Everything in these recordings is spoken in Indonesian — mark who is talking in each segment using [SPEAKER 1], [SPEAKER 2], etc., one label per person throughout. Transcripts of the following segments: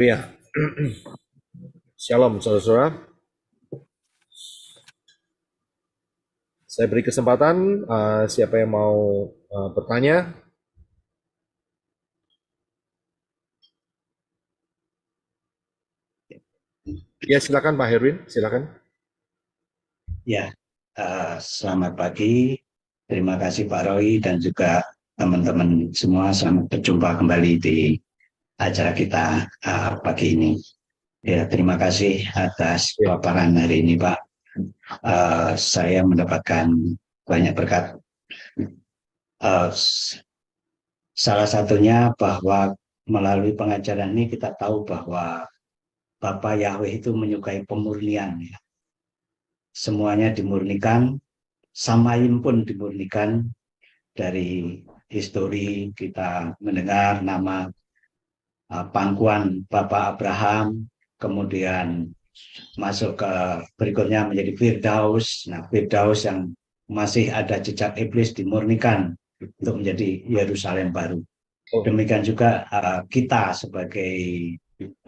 [SPEAKER 1] Ya, Shalom saudara-saudara. Saya beri kesempatan siapa yang mau bertanya. Ya, silakan Pak Herwin, silakan.
[SPEAKER 2] Ya, selamat pagi. Terima kasih Pak Roy dan juga teman-teman semua. Selamat berjumpa kembali di acara kita pagi ini. Ya, terima kasih atas
[SPEAKER 1] Ya,
[SPEAKER 2] paparan hari ini, Pak. Saya mendapatkan banyak berkat. Uh, Salah satunya bahwa melalui pengajaran ini kita tahu bahwa Bapa Yahweh itu menyukai pemurnian. Ya. Semuanya dimurnikan, Samayim pun dimurnikan. Dari histori kita mendengar nama pangkuan Bapak Abraham, kemudian masuk ke berikutnya menjadi Firdaus. Nah, Firdaus yang masih ada jejak iblis dimurnikan untuk menjadi Yerusalem baru. Demikian juga kita sebagai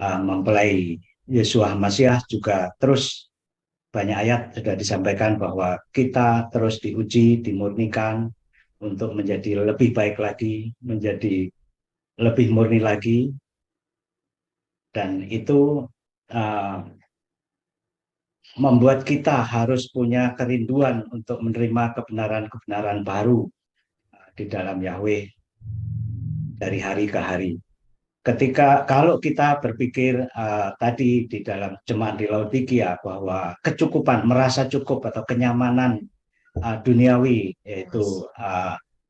[SPEAKER 2] mempelai Yesua Masiah juga terus banyak ayat sudah disampaikan bahwa kita terus diuji, dimurnikan untuk menjadi lebih baik lagi, menjadi lebih murni lagi, dan itu uh, membuat kita harus punya kerinduan untuk menerima kebenaran-kebenaran baru di dalam Yahweh dari hari ke hari. Ketika kalau kita berpikir tadi di dalam jemaat di Laodikia bahwa kecukupan, merasa cukup atau kenyamanan duniawi yaitu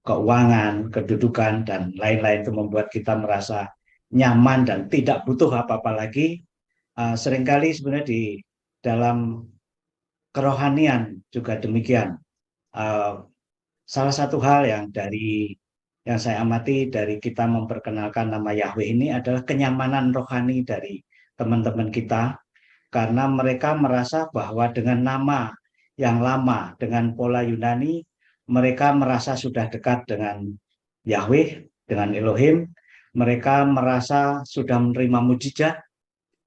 [SPEAKER 2] keuangan, kedudukan dan lain-lain itu membuat kita merasa nyaman dan tidak butuh apa-apa lagi. Seringkali sebenarnya di dalam kerohanian juga demikian. Salah satu hal yang saya amati dari kita memperkenalkan nama Yahweh ini adalah kenyamanan rohani dari teman-teman kita, karena mereka merasa bahwa dengan nama yang lama, dengan pola Yunani, mereka merasa sudah dekat dengan Yahweh, dengan Elohim. Mereka merasa sudah menerima mujizat,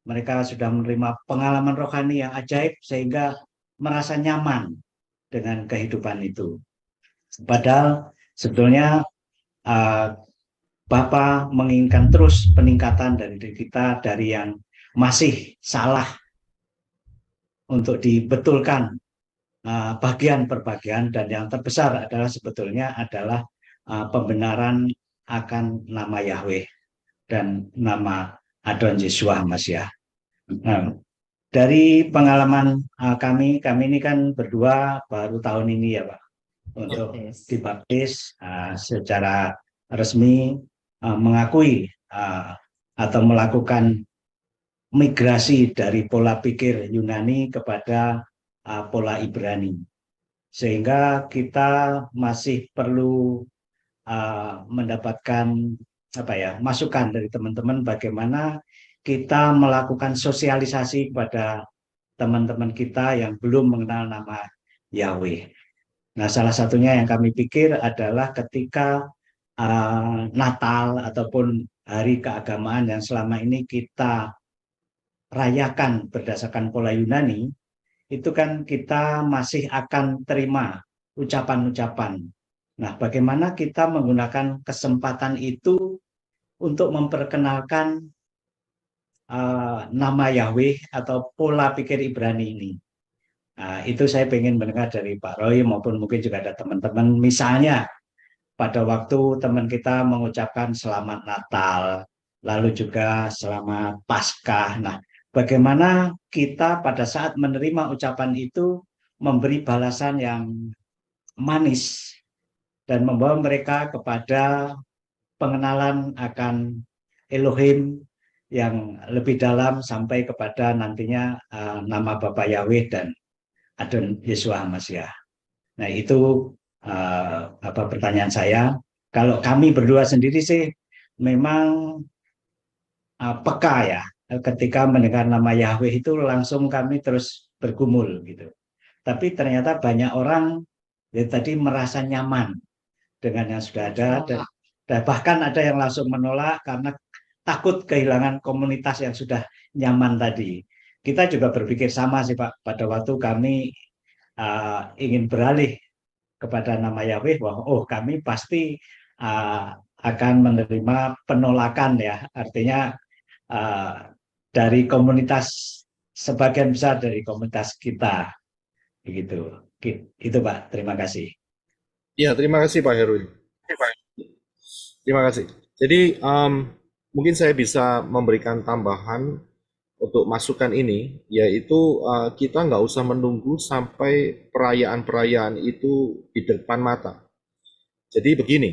[SPEAKER 2] mereka sudah menerima pengalaman rohani yang ajaib, sehingga merasa nyaman dengan kehidupan itu. Padahal sebetulnya uh, Bapa menginginkan terus peningkatan dari diri kita, dari yang masih salah untuk dibetulkan bagian per bagian, dan yang terbesar adalah sebetulnya adalah pembenaran akan nama Yahweh dan nama Adon Yeshua Masiah. Nah, dari pengalaman kami ini kan berdua baru tahun ini ya Pak, untuk dibaptis secara resmi, mengakui atau melakukan migrasi dari pola pikir Yunani kepada pola Ibrani. Sehingga kita masih perlu mendapatkan masukan dari teman-teman bagaimana kita melakukan sosialisasi kepada teman-teman kita yang belum mengenal nama Yahweh. Nah, salah satunya yang kami pikir adalah ketika Natal ataupun hari keagamaan yang selama ini kita rayakan berdasarkan pola Yunani, itu kan kita masih akan terima ucapan-ucapan. Nah, bagaimana kita menggunakan kesempatan itu untuk memperkenalkan nama Yahweh atau pola pikir Ibrani ini. Nah, itu saya ingin mendengar dari Pak Roy maupun mungkin juga ada teman-teman. Misalnya pada waktu teman kita mengucapkan selamat Natal, lalu juga selamat Paskah. Nah, bagaimana kita pada saat menerima ucapan itu memberi balasan yang manis dan membawa mereka kepada pengenalan akan Elohim yang lebih dalam sampai kepada nantinya nama Bapa Yahweh dan Adon Yeshua Masiah. Nah, itu pertanyaan saya. Kalau kami berdua sendiri sih memang peka ya, ketika mendengar nama Yahweh itu langsung kami terus bergumul gitu. Tapi ternyata banyak orang ya, tadi merasa nyaman dengan yang sudah ada, dan bahkan ada yang langsung menolak karena takut kehilangan komunitas yang sudah nyaman tadi. Kita juga berpikir sama sih Pak, pada waktu kami ingin beralih kepada nama Yahweh, bahwa oh kami pasti akan menerima penolakan ya, artinya dari komunitas, sebagian besar dari komunitas kita, begitu. Itu Pak, terima kasih.
[SPEAKER 1] Ya, terima kasih Pak Herwin. Terima kasih. Jadi mungkin saya bisa memberikan tambahan untuk masukan ini, yaitu kita nggak usah menunggu sampai perayaan-perayaan itu di depan mata. Jadi begini,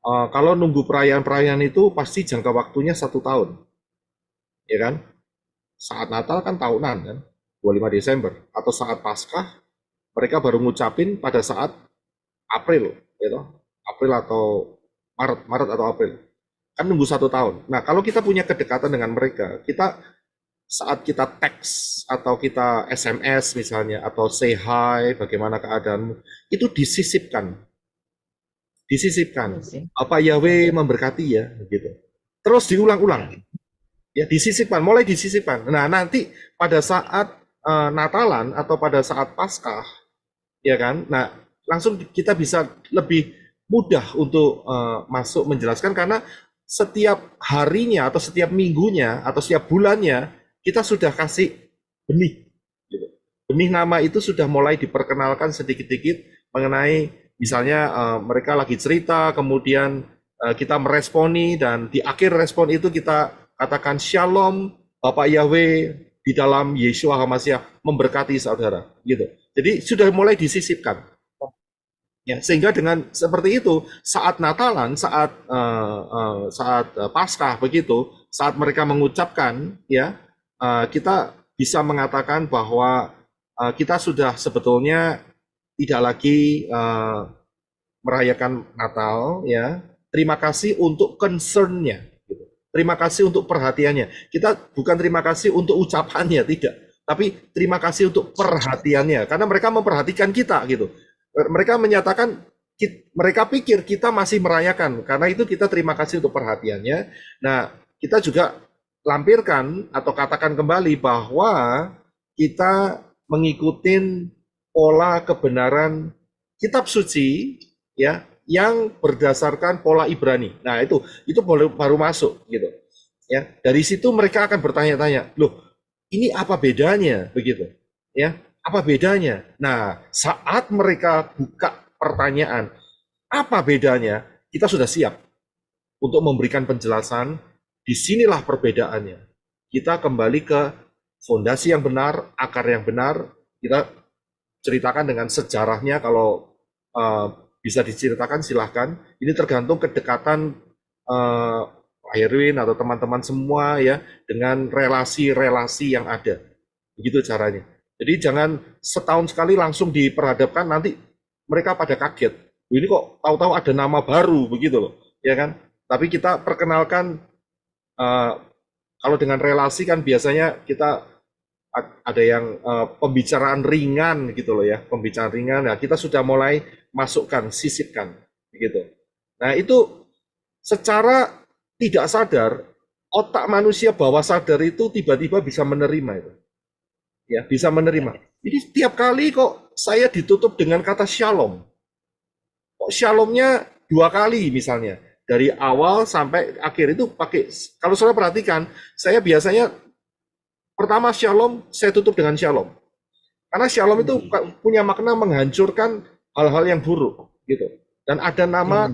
[SPEAKER 1] kalau nunggu perayaan-perayaan itu pasti jangka waktunya 1 tahun, ya kan? Saat Natal kan tahunan kan, 25 Desember, atau saat Paskah mereka baru ngucapin pada saat April, gitu. April atau Maret atau April. Kan nunggu 1 tahun. Nah, kalau kita punya kedekatan dengan mereka, kita saat kita teks atau kita SMS misalnya, atau say hi, bagaimana keadaanmu, itu disisipkan. Disisipkan. Apa Yahweh memberkati ya, gitu. Terus diulang-ulang. Ya, disisipkan, mulai disisipkan. Nah, nanti pada saat Natalan atau pada saat Paskah, ya kan? Nah, langsung kita bisa lebih mudah untuk masuk menjelaskan, karena setiap harinya atau setiap minggunya atau setiap bulannya kita sudah kasih benih. Gitu. Benih nama itu sudah mulai diperkenalkan sedikit-sedikit mengenai misalnya mereka lagi cerita, kemudian kita meresponi, dan di akhir respon itu kita katakan Shalom, Bapak Yahweh di dalam Yeshua HaMashiach memberkati saudara. Gitu. Jadi sudah mulai disisipkan. Ya, sehingga dengan seperti itu, saat Natalan, saat Paskah begitu, saat mereka mengucapkan, ya, kita bisa mengatakan bahwa kita sudah sebetulnya tidak lagi merayakan Natal, ya. Terima kasih untuk concern-nya, gitu. Terima kasih untuk perhatiannya. Kita bukan terima kasih untuk ucapannya, tidak, tapi terima kasih untuk perhatiannya, karena mereka memperhatikan kita, gitu. Mereka menyatakan, mereka pikir kita masih merayakan, karena itu kita terima kasih untuk perhatiannya. Nah, kita juga lampirkan atau katakan kembali bahwa kita mengikuti pola kebenaran kitab suci, ya, yang berdasarkan pola Ibrani. Nah, itu baru masuk, gitu. Ya, dari situ mereka akan bertanya-tanya, loh, ini apa bedanya, begitu, ya? Apa bedanya? Nah, saat mereka buka pertanyaan, apa bedanya? Kita sudah siap untuk memberikan penjelasan. Disinilah perbedaannya. Kita kembali ke fondasi yang benar, akar yang benar. Kita ceritakan dengan sejarahnya, kalau bisa diceritakan silahkan. Ini tergantung kedekatan Pak Herwin atau teman-teman semua, ya, dengan relasi-relasi yang ada. Begitu caranya. Jadi jangan setahun sekali langsung diperhadapkan, nanti mereka pada kaget. Ini kok tahu-tahu ada nama baru, begitu loh, ya kan? Tapi kita perkenalkan, kalau dengan relasi kan biasanya kita ada yang pembicaraan ringan, gitu loh ya, pembicaraan ringan. Nah, kita sudah mulai masukkan, sisipkan, begitu. Nah, itu secara tidak sadar, otak manusia bawah sadar itu tiba-tiba bisa menerima itu. Ya, bisa menerima. Jadi setiap kali kok saya ditutup dengan kata shalom, kok shalomnya 2 kali misalnya, dari awal sampai akhir itu pakai. Kalau saudara perhatikan, saya biasanya pertama shalom, saya tutup dengan shalom, karena shalom itu punya makna menghancurkan hal-hal yang buruk, gitu. Dan ada nama,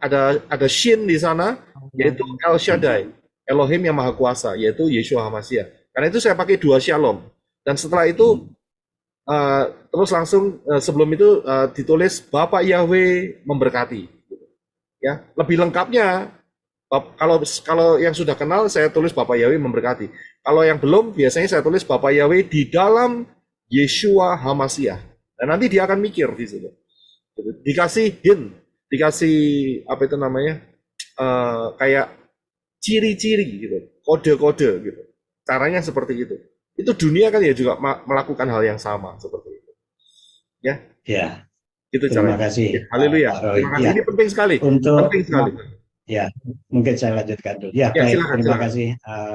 [SPEAKER 1] ada shin di sana, yaitu El Shaddai, Elohim yang Maha Kuasa, yaitu Yeshua HaMashiach. Karena itu saya pakai 2 shalom. Dan setelah itu terus langsung sebelum itu ditulis Bapak Yahweh memberkati. Ya, lebih lengkapnya kalau yang sudah kenal saya tulis Bapak Yahweh memberkati. Kalau yang belum biasanya saya tulis Bapak Yahweh di dalam Yeshua HaMashiach. Dan nanti dia akan mikir di situ. Dikasih hint, dikasih apa itu namanya? Kayak ciri-ciri gitu, kode-kode gitu. Caranya seperti itu. Itu dunia kan ya juga melakukan hal yang sama seperti itu. Ya.
[SPEAKER 2] Ya.
[SPEAKER 1] Itu
[SPEAKER 2] Terima
[SPEAKER 1] caranya.
[SPEAKER 2] kasih.
[SPEAKER 1] Haleluya. Terima kasih.
[SPEAKER 2] Ya.
[SPEAKER 1] Ini penting sekali.
[SPEAKER 2] Untuk
[SPEAKER 1] penting sekali.
[SPEAKER 2] Ya, mungkin saya lanjutkan dulu. Ya,
[SPEAKER 1] Ya,
[SPEAKER 2] baik.
[SPEAKER 1] silakan,
[SPEAKER 2] Terima
[SPEAKER 1] silakan.
[SPEAKER 2] kasih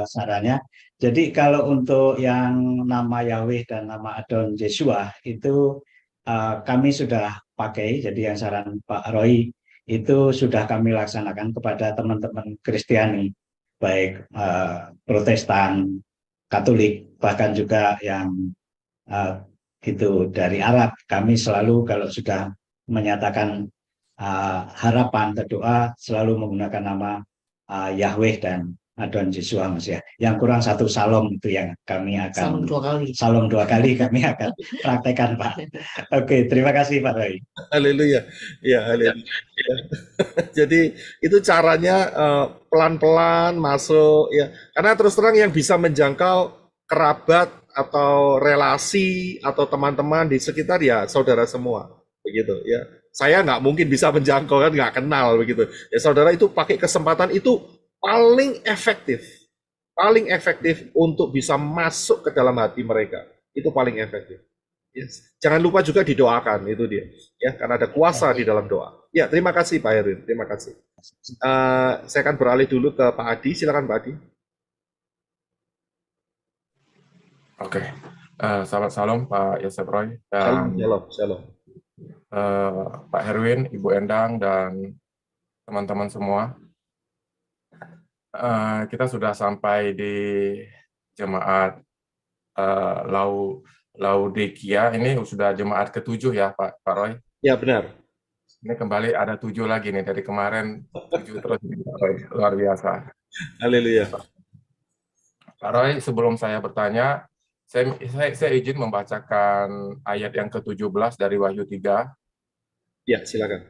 [SPEAKER 2] sarannya. Jadi kalau untuk yang nama Yahweh dan nama Adon Yesua itu kami sudah pakai. Jadi yang saran Pak Roy itu sudah kami laksanakan kepada teman-teman Kristiani, baik Protestan, Katolik, bahkan juga yang eh, itu dari Arab. Kami selalu kalau sudah menyatakan harapan berdoa selalu menggunakan nama Yahweh dan Adon Yesua Mas ya. Yang kurang satu salom itu yang kami akan salom dua kali kami akan praktekkan Pak. Oke, terima kasih Pak Roy.
[SPEAKER 1] Haleluya. Ya, haleluya. Jadi itu caranya pelan-pelan masuk ya. Karena terus terang yang bisa menjangkau kerabat atau relasi atau teman-teman di sekitar ya saudara semua begitu ya. Saya nggak mungkin bisa menjangkau kan nggak kenal begitu. Ya saudara itu pakai kesempatan itu paling efektif untuk bisa masuk ke dalam hati mereka. Itu paling efektif. Yes. Jangan lupa juga didoakan itu dia ya karena ada kuasa di dalam doa. Ya terima kasih Pak Herin, terima kasih. Saya akan beralih dulu ke Pak Adi, silakan Pak Adi.
[SPEAKER 3] Oke, Selamat salam Pak Yosef Roy
[SPEAKER 1] Shalom,
[SPEAKER 3] dan
[SPEAKER 1] shalom, shalom.
[SPEAKER 3] Pak Herwin, Ibu Endang, dan teman-teman semua. Kita sudah sampai di jemaat Laodikia. Ini sudah jemaat ke-7 ya Pak Roy.
[SPEAKER 1] Ya benar.
[SPEAKER 3] Ini kembali ada 7 lagi nih dari kemarin 7 terus Pak Roy. Luar biasa.
[SPEAKER 1] Haleluya.
[SPEAKER 3] Pak Roy, sebelum saya bertanya, saya izin membacakan ayat yang ke-17 dari Wahyu 3.
[SPEAKER 1] Ya silakan.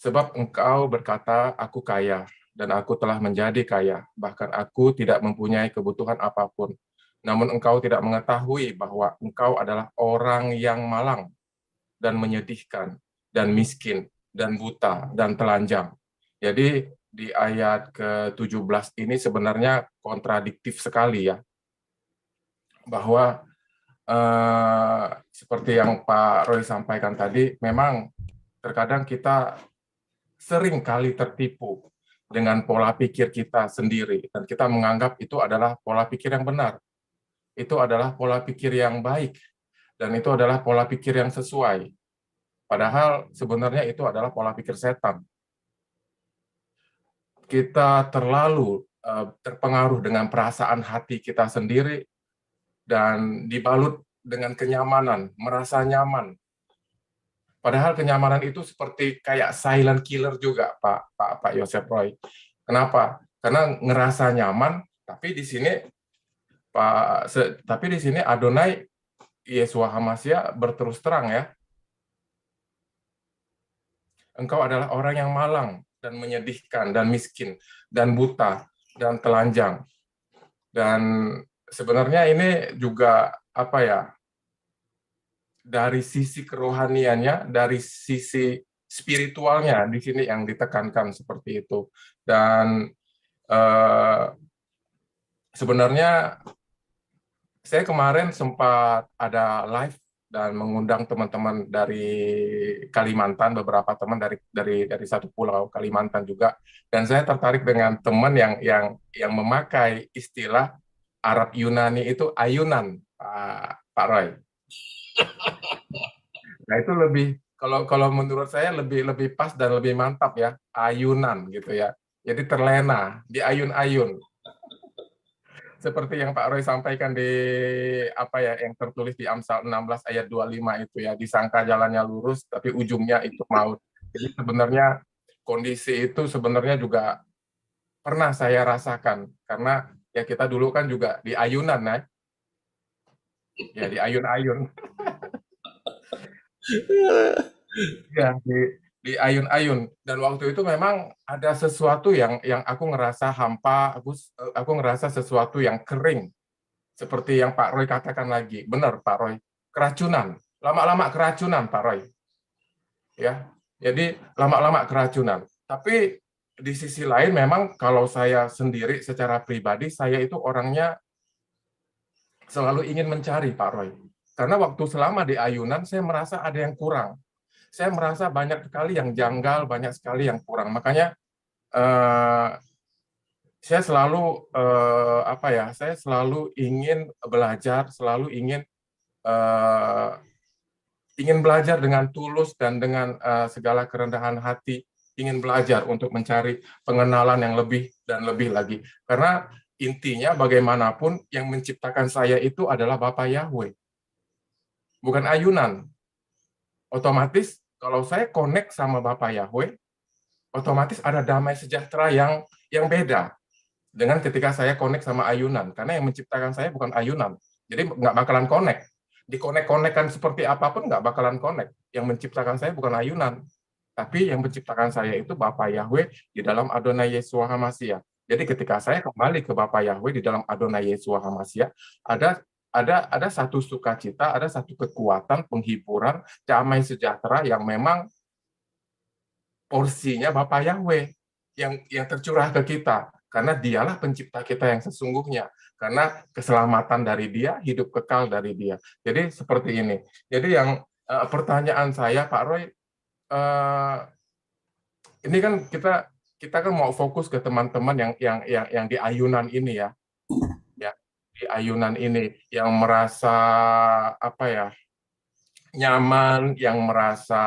[SPEAKER 3] Sebab engkau berkata, aku kaya, dan aku telah menjadi kaya, bahkan aku tidak mempunyai kebutuhan apapun. Namun engkau tidak mengetahui bahwa engkau adalah orang yang malang, dan menyedihkan, dan miskin, dan buta, dan telanjang. Jadi di ayat ke-17 ini sebenarnya kontradiktif sekali ya, bahwa seperti yang Pak Roy sampaikan tadi, memang terkadang kita sering kali tertipu dengan pola pikir kita sendiri, dan kita menganggap itu adalah pola pikir yang benar, itu adalah pola pikir yang baik, dan itu adalah pola pikir yang sesuai. Padahal sebenarnya itu adalah pola pikir setan. Kita terlalu terpengaruh dengan perasaan hati kita sendiri, dan dibalut dengan kenyamanan, merasa nyaman. Padahal kenyamanan itu seperti kayak silent killer juga, Pak Yosef Roy. Kenapa? Karena ngerasa nyaman, tapi di sini Adonai Yeshua HaMashiach berterus terang ya, engkau adalah orang yang malang dan menyedihkan dan miskin dan buta dan telanjang. Dan sebenarnya ini juga apa ya? Dari sisi kerohaniannya, dari sisi spiritualnya di sini yang ditekankan seperti itu. Dan sebenarnya saya kemarin sempat ada live dan mengundang teman-teman dari Kalimantan, beberapa teman dari satu pulau Kalimantan juga. Dan saya tertarik dengan teman yang memakai istilah Arab Yunani itu ayunan, Pak Roy. Nah itu lebih kalau menurut saya lebih pas dan lebih mantap ya, ayunan gitu ya. Jadi terlena di ayun-ayun. Seperti yang Pak Roy sampaikan di yang tertulis di Amsal 16 ayat 25 itu ya, disangka jalannya lurus tapi ujungnya itu maut. Jadi sebenarnya kondisi itu sebenarnya juga pernah saya rasakan karena ya kita dulu kan juga di ayunan ya di ayun-ayun. Ya, di ayun-ayun, dan waktu itu memang ada sesuatu yang aku ngerasa hampa, aku ngerasa sesuatu yang kering, seperti yang Pak Roy katakan lagi, benar Pak Roy, keracunan, lama-lama keracunan Pak Roy, ya, jadi lama-lama keracunan. Tapi di sisi lain memang kalau saya sendiri secara pribadi, saya itu orangnya selalu ingin mencari Pak Roy, karena waktu selama di ayunan saya merasa ada yang kurang. Saya merasa banyak sekali yang janggal, banyak sekali yang kurang. Makanya eh, saya selalu apa ya? Saya selalu ingin belajar, selalu eh, ingin belajar dengan tulus dan dengan segala kerendahan hati, ingin belajar untuk mencari pengenalan yang lebih dan lebih lagi. Karena intinya bagaimanapun yang menciptakan saya itu adalah Bapa Yahweh, bukan ayunan. Otomatis kalau saya connect sama Bapa Yahweh, otomatis ada damai sejahtera yang beda dengan ketika saya connect sama ayunan. Karena yang menciptakan saya bukan ayunan. Jadi nggak bakalan connect. Dikonek-konekkan seperti apapun nggak bakalan connect. Yang menciptakan saya bukan ayunan. Tapi yang menciptakan saya itu Bapa Yahweh di dalam Adonai Yeshua HaMashiach. Jadi ketika saya kembali ke Bapa Yahweh di dalam Adonai Yeshua HaMashiach, ada satu sukacita, ada satu kekuatan, penghiburan, damai sejahtera yang memang porsinya Bapa Yahweh yang tercurah ke kita. Karena dialah pencipta kita yang sesungguhnya. Karena keselamatan dari dia, hidup kekal dari dia. Jadi seperti ini. Jadi yang pertanyaan saya, Pak Roy, ini kan kita kan mau fokus ke teman-teman yang di ayunan ini ya, di ayunan ini yang merasa apa ya, nyaman, yang merasa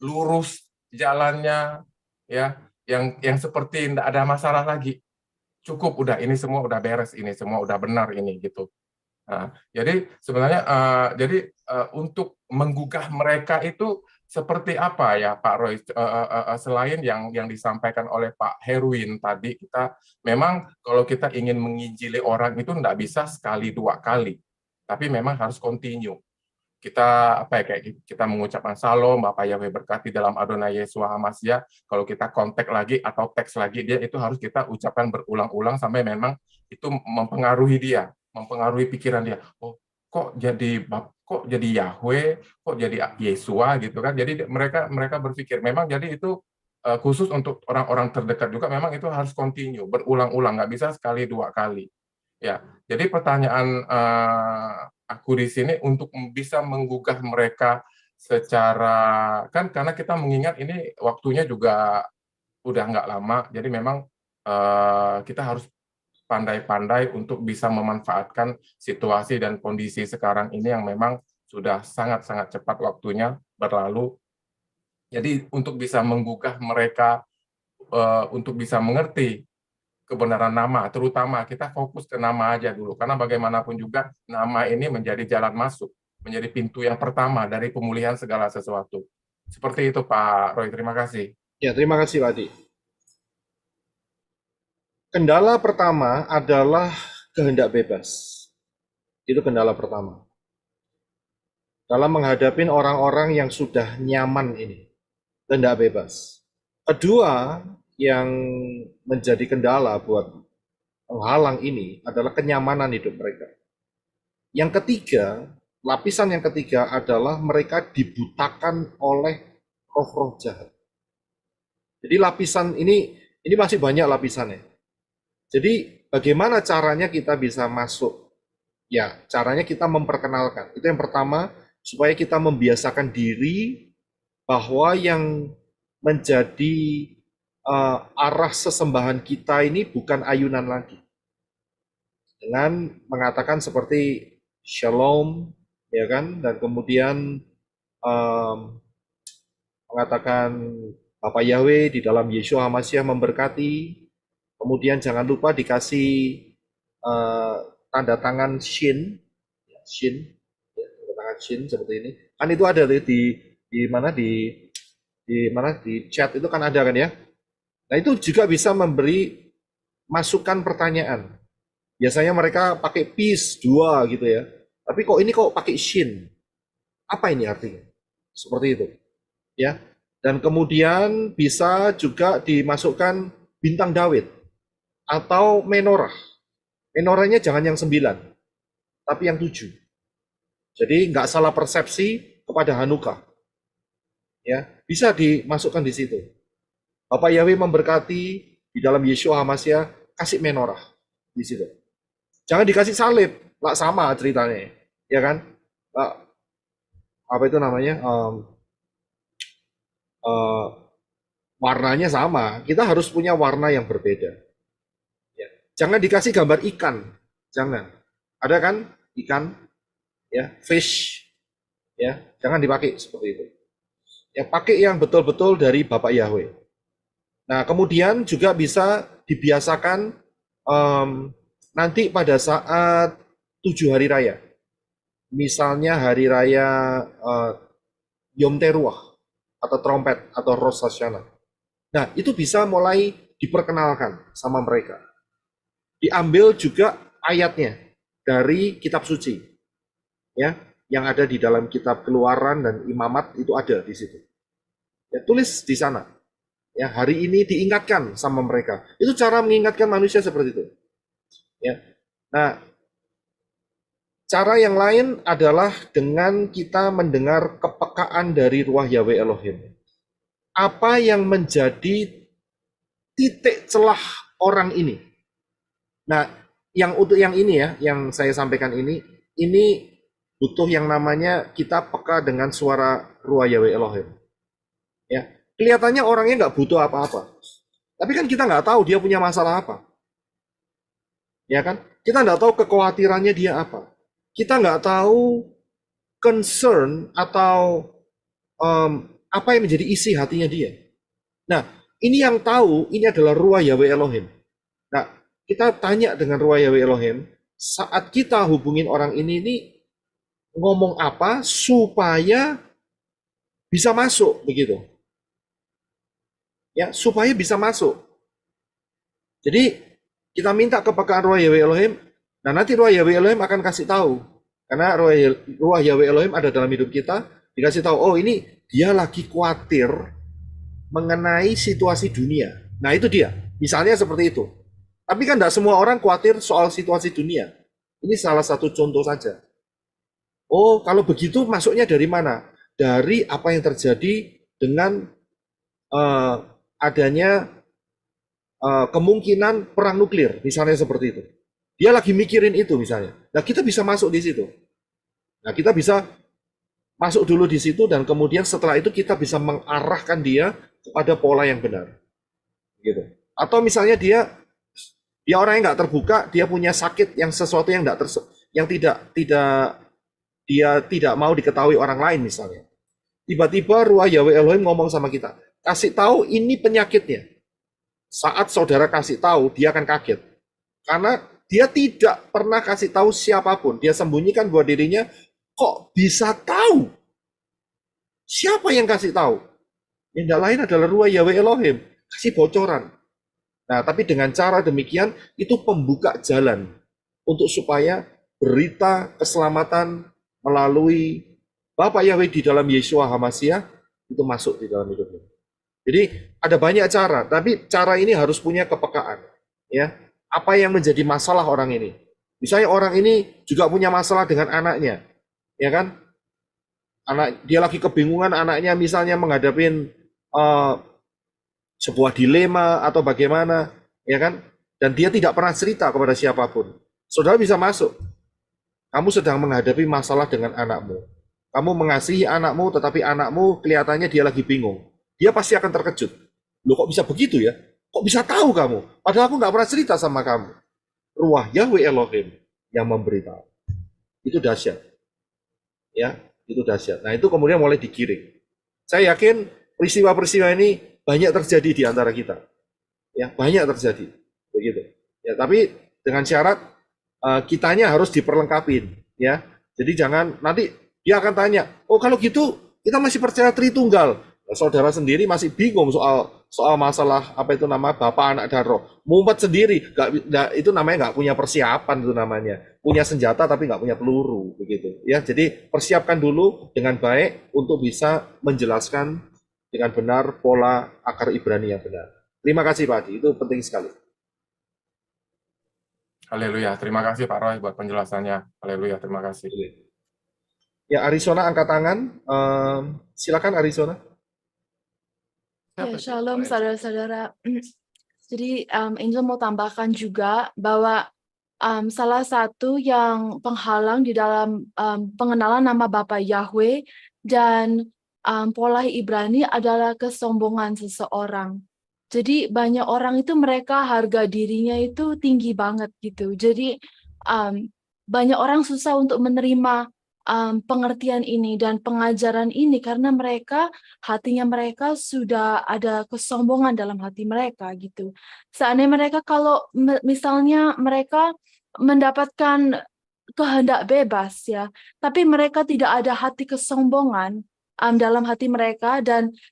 [SPEAKER 3] lurus jalannya, ya, yang seperti tidak ada masalah lagi. Cukup udah, ini semua udah beres, ini semua udah benar ini gitu. Nah, jadi sebenarnya untuk menggugah mereka itu seperti apa ya Pak Roy? Selain yang disampaikan oleh Pak Herwin tadi, kita memang kalau kita ingin menginjili orang itu tidak bisa sekali dua kali, tapi memang harus continue. Kita apa ya, kayak kita mengucapkan Salam, Bapak Yahweh berkati dalam Adonai Yeshua HaMashiach. Kalau kita kontak lagi atau teks lagi dia, itu harus kita ucapkan berulang-ulang sampai memang itu mempengaruhi dia, mempengaruhi pikiran dia. Oh, kok jadi Yahweh, kok jadi Yeshua gitu kan. Jadi mereka berpikir memang, jadi itu khusus untuk orang-orang terdekat juga memang itu harus continue, berulang-ulang, nggak bisa sekali dua kali. Ya, jadi pertanyaan aku di sini untuk bisa menggugah mereka secara, kan karena kita mengingat ini waktunya juga udah nggak lama, jadi memang kita harus pandai-pandai untuk bisa memanfaatkan situasi dan kondisi sekarang ini yang memang sudah sangat-sangat cepat waktunya berlalu. Jadi untuk bisa menggugah mereka untuk bisa mengerti kebenaran nama, terutama kita fokus ke nama aja dulu, karena bagaimanapun juga nama ini menjadi jalan masuk, menjadi pintu yang pertama dari pemulihan segala sesuatu. Seperti itu Pak Roy, terima kasih.
[SPEAKER 1] Ya, terima kasih Pak Adi. Kendala pertama adalah kehendak bebas. Itu kendala pertama. Dalam menghadapi orang-orang yang sudah nyaman ini, kehendak bebas. Kedua, yang menjadi kendala buat penghalang ini adalah kenyamanan hidup mereka. Yang ketiga, lapisan yang ketiga adalah mereka dibutakan oleh roh-roh jahat. Jadi lapisan ini masih banyak lapisannya. Jadi bagaimana caranya kita bisa masuk? Ya, caranya kita memperkenalkan. Itu yang pertama, supaya kita membiasakan diri bahwa yang menjadi arah sesembahan kita ini bukan ayunan lagi. Dengan mengatakan seperti Shalom, ya kan, dan kemudian mengatakan Bapak Yahweh di dalam Yeshua HaMashiach memberkati. Kemudian jangan lupa dikasih tanda tangan Shin, tanda tangan Shin seperti ini. Kan itu ada di mana di chat itu kan ada kan ya. Nah, itu juga bisa memberi masukan pertanyaan. Biasanya mereka pakai peace 2 gitu ya. Tapi kok ini kok pakai shin? Apa ini artinya? Seperti itu. Ya. Dan kemudian bisa juga dimasukkan bintang Daud atau menorah. Menorahnya jangan yang 9, tapi yang 7. Jadi nggak salah persepsi kepada Hanukkah. Ya, bisa dimasukkan di situ. Bapak Yahweh memberkati di dalam Yeshua HaMashiach, kasih menorah di situ. Jangan dikasih salib, lah sama ceritanya, ya kan? Apa itu namanya? warnanya sama, kita harus punya warna yang berbeda. Ya. Jangan dikasih gambar ikan, jangan. Ada kan ikan, ya, fish, ya, jangan dipakai seperti itu. Ya, pakai yang betul-betul dari Bapak Yahweh. Nah, kemudian juga bisa dibiasakan nanti pada saat 7 hari raya. Misalnya hari raya Yom Teruah, atau trompet, atau Rosh Hashanah. Nah, itu bisa mulai diperkenalkan sama mereka. Diambil juga ayatnya dari kitab suci. Ya, yang ada di dalam kitab Keluaran dan Imamat itu ada di situ. Ya, tulis di sana. Ya, hari ini diingatkan sama mereka. Itu cara mengingatkan manusia seperti itu. Ya. Nah, cara yang lain adalah dengan kita mendengar kepekaan dari ruah Yahweh Elohim. Apa yang menjadi titik celah orang ini? Nah, yang untuk yang ini ya, yang saya sampaikan ini butuh yang namanya kita peka dengan suara ruah Yahweh Elohim. Ya, kelihatannya orangnya nggak butuh apa-apa, tapi kan kita nggak tahu dia punya masalah apa. Ya kan? Kita nggak tahu kekhawatirannya dia apa. Kita nggak tahu concern atau apa yang menjadi isi hatinya dia. Nah, ini yang tahu, ini adalah ruah Yahweh Elohim. Nah, kita tanya dengan ruah Yahweh Elohim, saat kita hubungin orang ini ngomong apa supaya bisa masuk begitu. Ya, supaya bisa masuk. Jadi kita minta kepekaan ruah Yahweh Elohim. Nah, nanti ruah Yahweh Elohim akan kasih tahu. Karena ruah Yahweh Elohim ada dalam hidup kita, dikasih tahu, oh ini dia lagi khawatir mengenai situasi dunia. Nah, itu dia. Misalnya seperti itu. Tapi kan tidak semua orang khawatir soal situasi dunia. Ini salah satu contoh saja. Oh, kalau begitu masuknya dari mana? Dari apa yang terjadi dengan adanya kemungkinan perang nuklir, misalnya seperti itu. Dia lagi mikirin itu misalnya. Nah, kita bisa masuk di situ. Nah, kita bisa masuk dulu di situ dan kemudian setelah itu kita bisa mengarahkan dia kepada pola yang benar. Gitu. Atau misalnya dia orang yang nggak terbuka, dia punya sakit yang sesuatu yang tidak mau diketahui orang lain misalnya. Tiba-tiba ruah Yahweh Elohim ngomong sama kita, kasih tahu ini penyakitnya. Saat saudara kasih tahu, dia akan kaget. Karena dia tidak pernah kasih tahu siapapun. Dia sembunyikan buat dirinya, kok bisa tahu? Siapa yang kasih tahu? Yang tidak lain adalah ruah Yahweh Elohim. Kasih bocoran. Nah, tapi dengan cara demikian, itu pembuka jalan untuk supaya berita keselamatan melalui Bapak Yahweh di dalam Yeshua HaMashiach itu masuk di dalam hidupnya. Jadi ada banyak cara, tapi cara ini harus punya kepekaan. Ya, apa yang menjadi masalah orang ini? Misalnya orang ini juga punya masalah dengan anaknya, ya kan? Dia lagi kebingungan, anaknya misalnya menghadapi sebuah dilema atau bagaimana, ya kan? Dan dia tidak pernah cerita kepada siapapun. Saudara bisa masuk. Kamu sedang menghadapi masalah dengan anakmu. Kamu mengasihi anakmu, tetapi anakmu kelihatannya dia lagi bingung. Dia pasti akan terkejut. Loh, kok bisa begitu ya? Kok bisa tahu kamu? Padahal aku nggak pernah cerita sama kamu. Ruah Yahweh Elohim yang memberitahu. Itu dahsyat. Ya, itu dahsyat. Nah, itu kemudian mulai digiring. Saya yakin peristiwa-peristiwa ini banyak terjadi di antara kita. Ya, banyak terjadi. Begitu. Ya, tapi dengan syarat kitanya harus diperlengkapin, ya. Jadi jangan nanti dia akan tanya, "Oh, kalau gitu kita masih percaya Tritunggal." Nah, saudara sendiri masih bingung soal masalah apa itu nama Bapa, Anak dan Roh. Mumpet sendiri, itu namanya nggak punya persiapan, itu namanya. Punya senjata tapi nggak punya peluru, begitu. Ya, jadi persiapkan dulu dengan baik untuk bisa menjelaskan dengan benar pola akar Ibrani yang benar. Terima kasih Pak Adi, itu penting sekali.
[SPEAKER 3] Haleluya, terima kasih Pak Roy buat penjelasannya. Haleluya, terima kasih.
[SPEAKER 1] Ya, Arizona angkat tangan. Silakan Arizona.
[SPEAKER 4] Ya, shalom saudara-saudara. Jadi Angel mau tambahkan juga bahwa salah satu yang penghalang di dalam pengenalan nama Bapa Yahweh dan pola Ibrani adalah kesombongan seseorang. Jadi banyak orang itu mereka harga dirinya itu tinggi banget gitu. Jadi banyak orang susah untuk menerima pengertian ini dan pengajaran ini karena hatinya mereka sudah ada kesombongan dalam hati mereka gitu. Seandainya mereka kalau misalnya mereka mendapatkan kehendak bebas ya, tapi mereka tidak ada hati kesombongan dalam hati mereka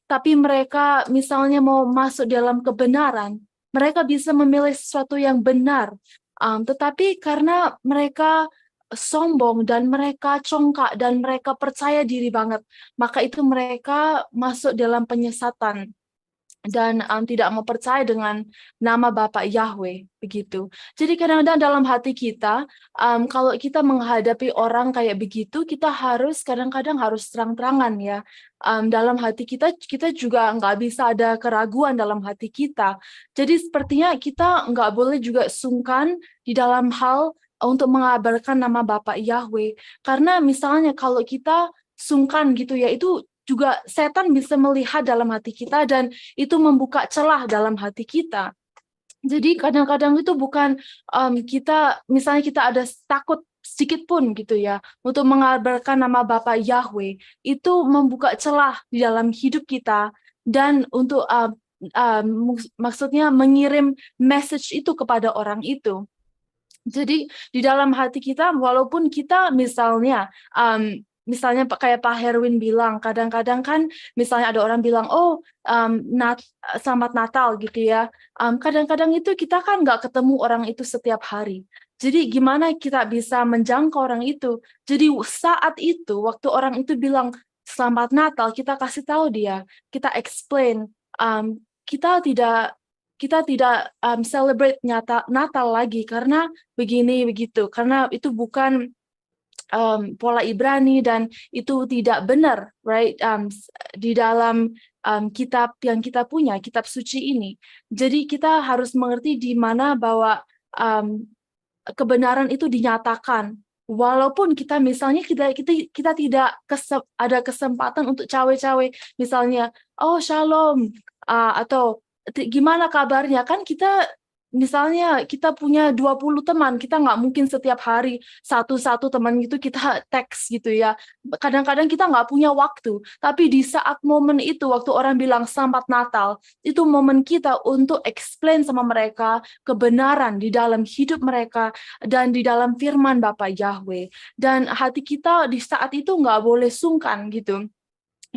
[SPEAKER 4] tapi mereka misalnya mau masuk dalam kebenaran, mereka bisa memilih sesuatu yang benar. Tetapi karena mereka sombong dan mereka congkak dan mereka percaya diri banget, maka itu mereka masuk dalam penyesatan dan tidak mau percaya dengan nama Bapa Yahweh begitu. Jadi kadang-kadang dalam hati kita, kalau kita menghadapi orang kayak begitu, kita kadang-kadang harus terang-terangan ya. Dalam hati kita juga nggak bisa ada keraguan dalam hati kita. Jadi sepertinya kita nggak boleh juga sungkan di dalam hal untuk mengabarkan nama Bapa Yahweh. Karena misalnya kalau kita sungkan gitu ya, itu juga setan bisa melihat dalam hati kita dan itu membuka celah dalam hati kita. Jadi kadang-kadang itu bukan misalnya kita ada takut sedikit pun gitu ya untuk mengabarkan nama Bapa Yahweh, itu membuka celah di dalam hidup kita dan untuk maksudnya mengirim message itu kepada orang itu. Jadi di dalam hati kita walaupun kita misalnya kayak Pak Herwin bilang, kadang-kadang kan misalnya ada orang bilang, selamat Natal gitu ya. Kadang-kadang itu kita kan nggak ketemu orang itu setiap hari. Jadi gimana kita bisa menjangkau orang itu? Jadi saat itu, waktu orang itu bilang selamat Natal, kita kasih tahu dia, kita explain, kita tidak celebrate Natal lagi karena begini begitu, karena itu bukan pola Ibrani dan itu tidak benar, right? Di dalam kitab yang kita punya, kitab suci ini. Jadi kita harus mengerti di mana bahwa kebenaran itu dinyatakan. Walaupun kita misalnya kita tidak ada kesempatan untuk cawe-cawe, misalnya, oh shalom, atau gimana kabarnya, kan kita misalnya kita punya 20 teman, kita nggak mungkin setiap hari satu-satu teman itu kita teks gitu ya. Kadang-kadang kita nggak punya waktu, tapi di saat momen itu, waktu orang bilang selamat Natal, itu momen kita untuk explain sama mereka kebenaran di dalam hidup mereka dan di dalam firman Bapa Yahweh. Dan hati kita di saat itu nggak boleh sungkan gitu.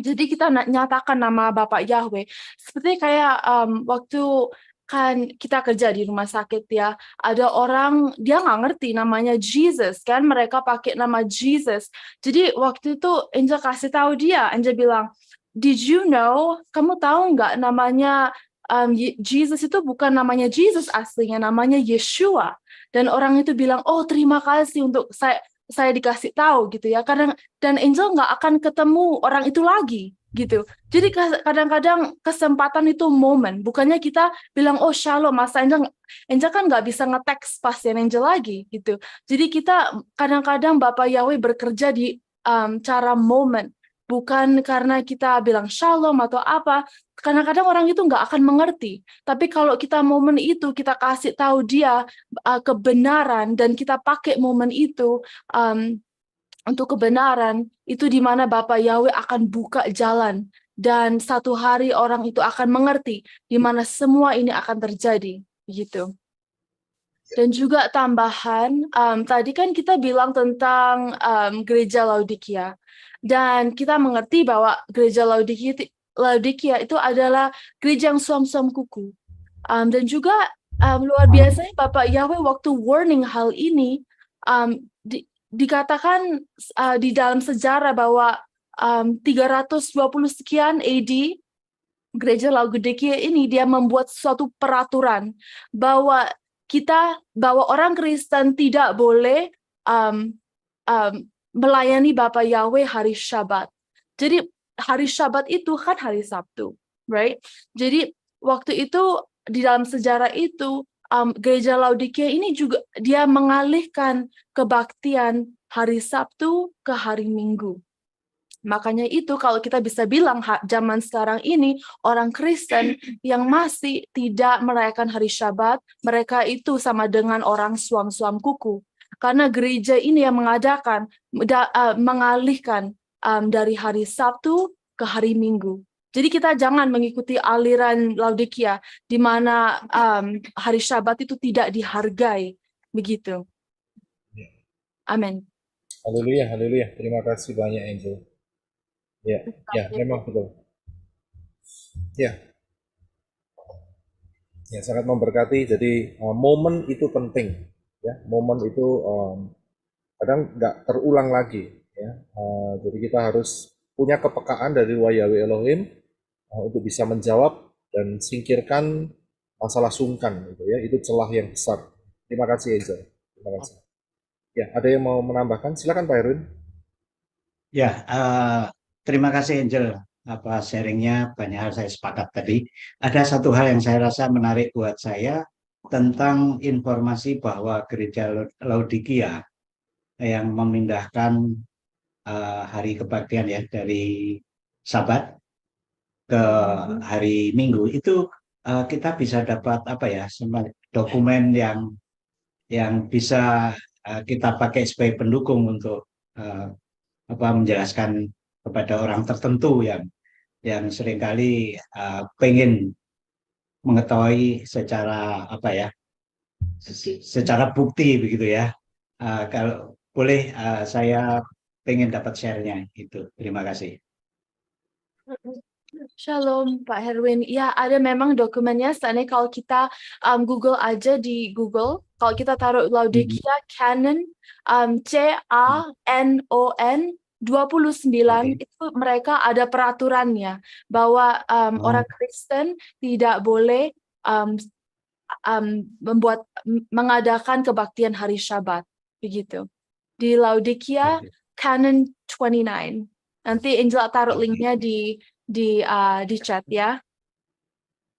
[SPEAKER 4] Jadi kita nyatakan nama Bapa Yahweh. Seperti kayak waktu kan kita kerja di rumah sakit ya, ada orang dia nggak ngerti namanya Jesus kan, mereka pakai nama Jesus. Jadi waktu itu Angel kasih tahu dia, Angel bilang, did you know, kamu tahu nggak namanya Jesus itu bukan namanya Jesus aslinya, namanya Yeshua. Dan orang itu bilang, oh terima kasih untuk saya dikasih tahu gitu ya, dan Angel nggak akan ketemu orang itu lagi gitu. Jadi kadang-kadang kesempatan itu momen, bukannya kita bilang oh shalom, masa Angel kan nggak bisa nge-text pasien Angel lagi gitu. Jadi kita kadang-kadang Bapak Yahweh bekerja di cara momen, bukan karena kita bilang shalom atau apa. Kadang-kadang orang itu nggak akan mengerti. Tapi kalau kita momen itu kita kasih tahu dia kebenaran dan kita pakai momen itu untuk kebenaran, itu di mana Bapa Yahweh akan buka jalan dan satu hari orang itu akan mengerti di mana semua ini akan terjadi gitu. Dan juga tambahan, tadi kan kita bilang tentang gereja Laodikia, dan kita mengerti bahwa gereja Laodikia itu adalah gereja yang suam-suam kuku. Dan juga luar biasanya Bapak Yahweh waktu warning hal ini, dikatakan di dalam sejarah bahwa 320 sekian AD, gereja Laodikia ini dia membuat suatu peraturan bahwa orang Kristen tidak boleh melayani Bapa Yahweh hari Syabat. Jadi hari Syabat itu kan hari Sabtu, right? Jadi waktu itu di dalam sejarah itu gereja Laodikia ini juga dia mengalihkan kebaktian hari Sabtu ke hari Minggu. Makanya itu kalau kita bisa bilang zaman sekarang ini orang Kristen yang masih tidak merayakan hari Syabat, mereka itu sama dengan orang suam-suam kuku. Karena gereja ini yang mengadakan, mengalihkan dari hari Sabtu ke hari Minggu. Jadi kita jangan mengikuti aliran Laodikia di mana hari Syabat itu tidak dihargai. Begitu. Amin.
[SPEAKER 1] Haleluya, haleluya. Terima kasih banyak, Angel. Ya, ya, memang betul. Ya, ya sangat memberkati. Jadi momen itu penting. Ya, momen itu kadang nggak terulang lagi. Ya, jadi kita harus punya kepekaan dari Yahweh Elohim untuk bisa menjawab dan singkirkan masalah sungkan. Gitu ya, itu celah yang besar. Terima kasih, Angel. Terima kasih. Ya, ada yang mau menambahkan? Silakan Pak Erwin.
[SPEAKER 2] Ya, terima kasih Angel. Apa sharingnya banyak hal saya sepakat tadi. Ada satu hal yang saya rasa menarik buat saya tentang informasi bahwa gereja Laodikia yang memindahkan hari kebaktian ya dari Sabat ke hari Minggu itu kita bisa dapat apa ya dokumen yang bisa kita pakai sebagai pendukung untuk menjelaskan kepada orang tertentu yang seringkali pengen mengetahui secara secara bukti begitu ya. Kalau boleh saya pengen dapat share-nya itu. Terima kasih.
[SPEAKER 4] Shalom Pak Herwin. Ya, ada memang dokumennya. Seandainya kalau kita Google aja di Google, kalau kita taruh Laodikia Canon CANON 29 itu mereka ada peraturannya bahwa orang Kristen tidak boleh mengadakan kebaktian hari Syabat begitu. Di Laodikia Canon 29. Nanti Angel taruh linknya di chat ya.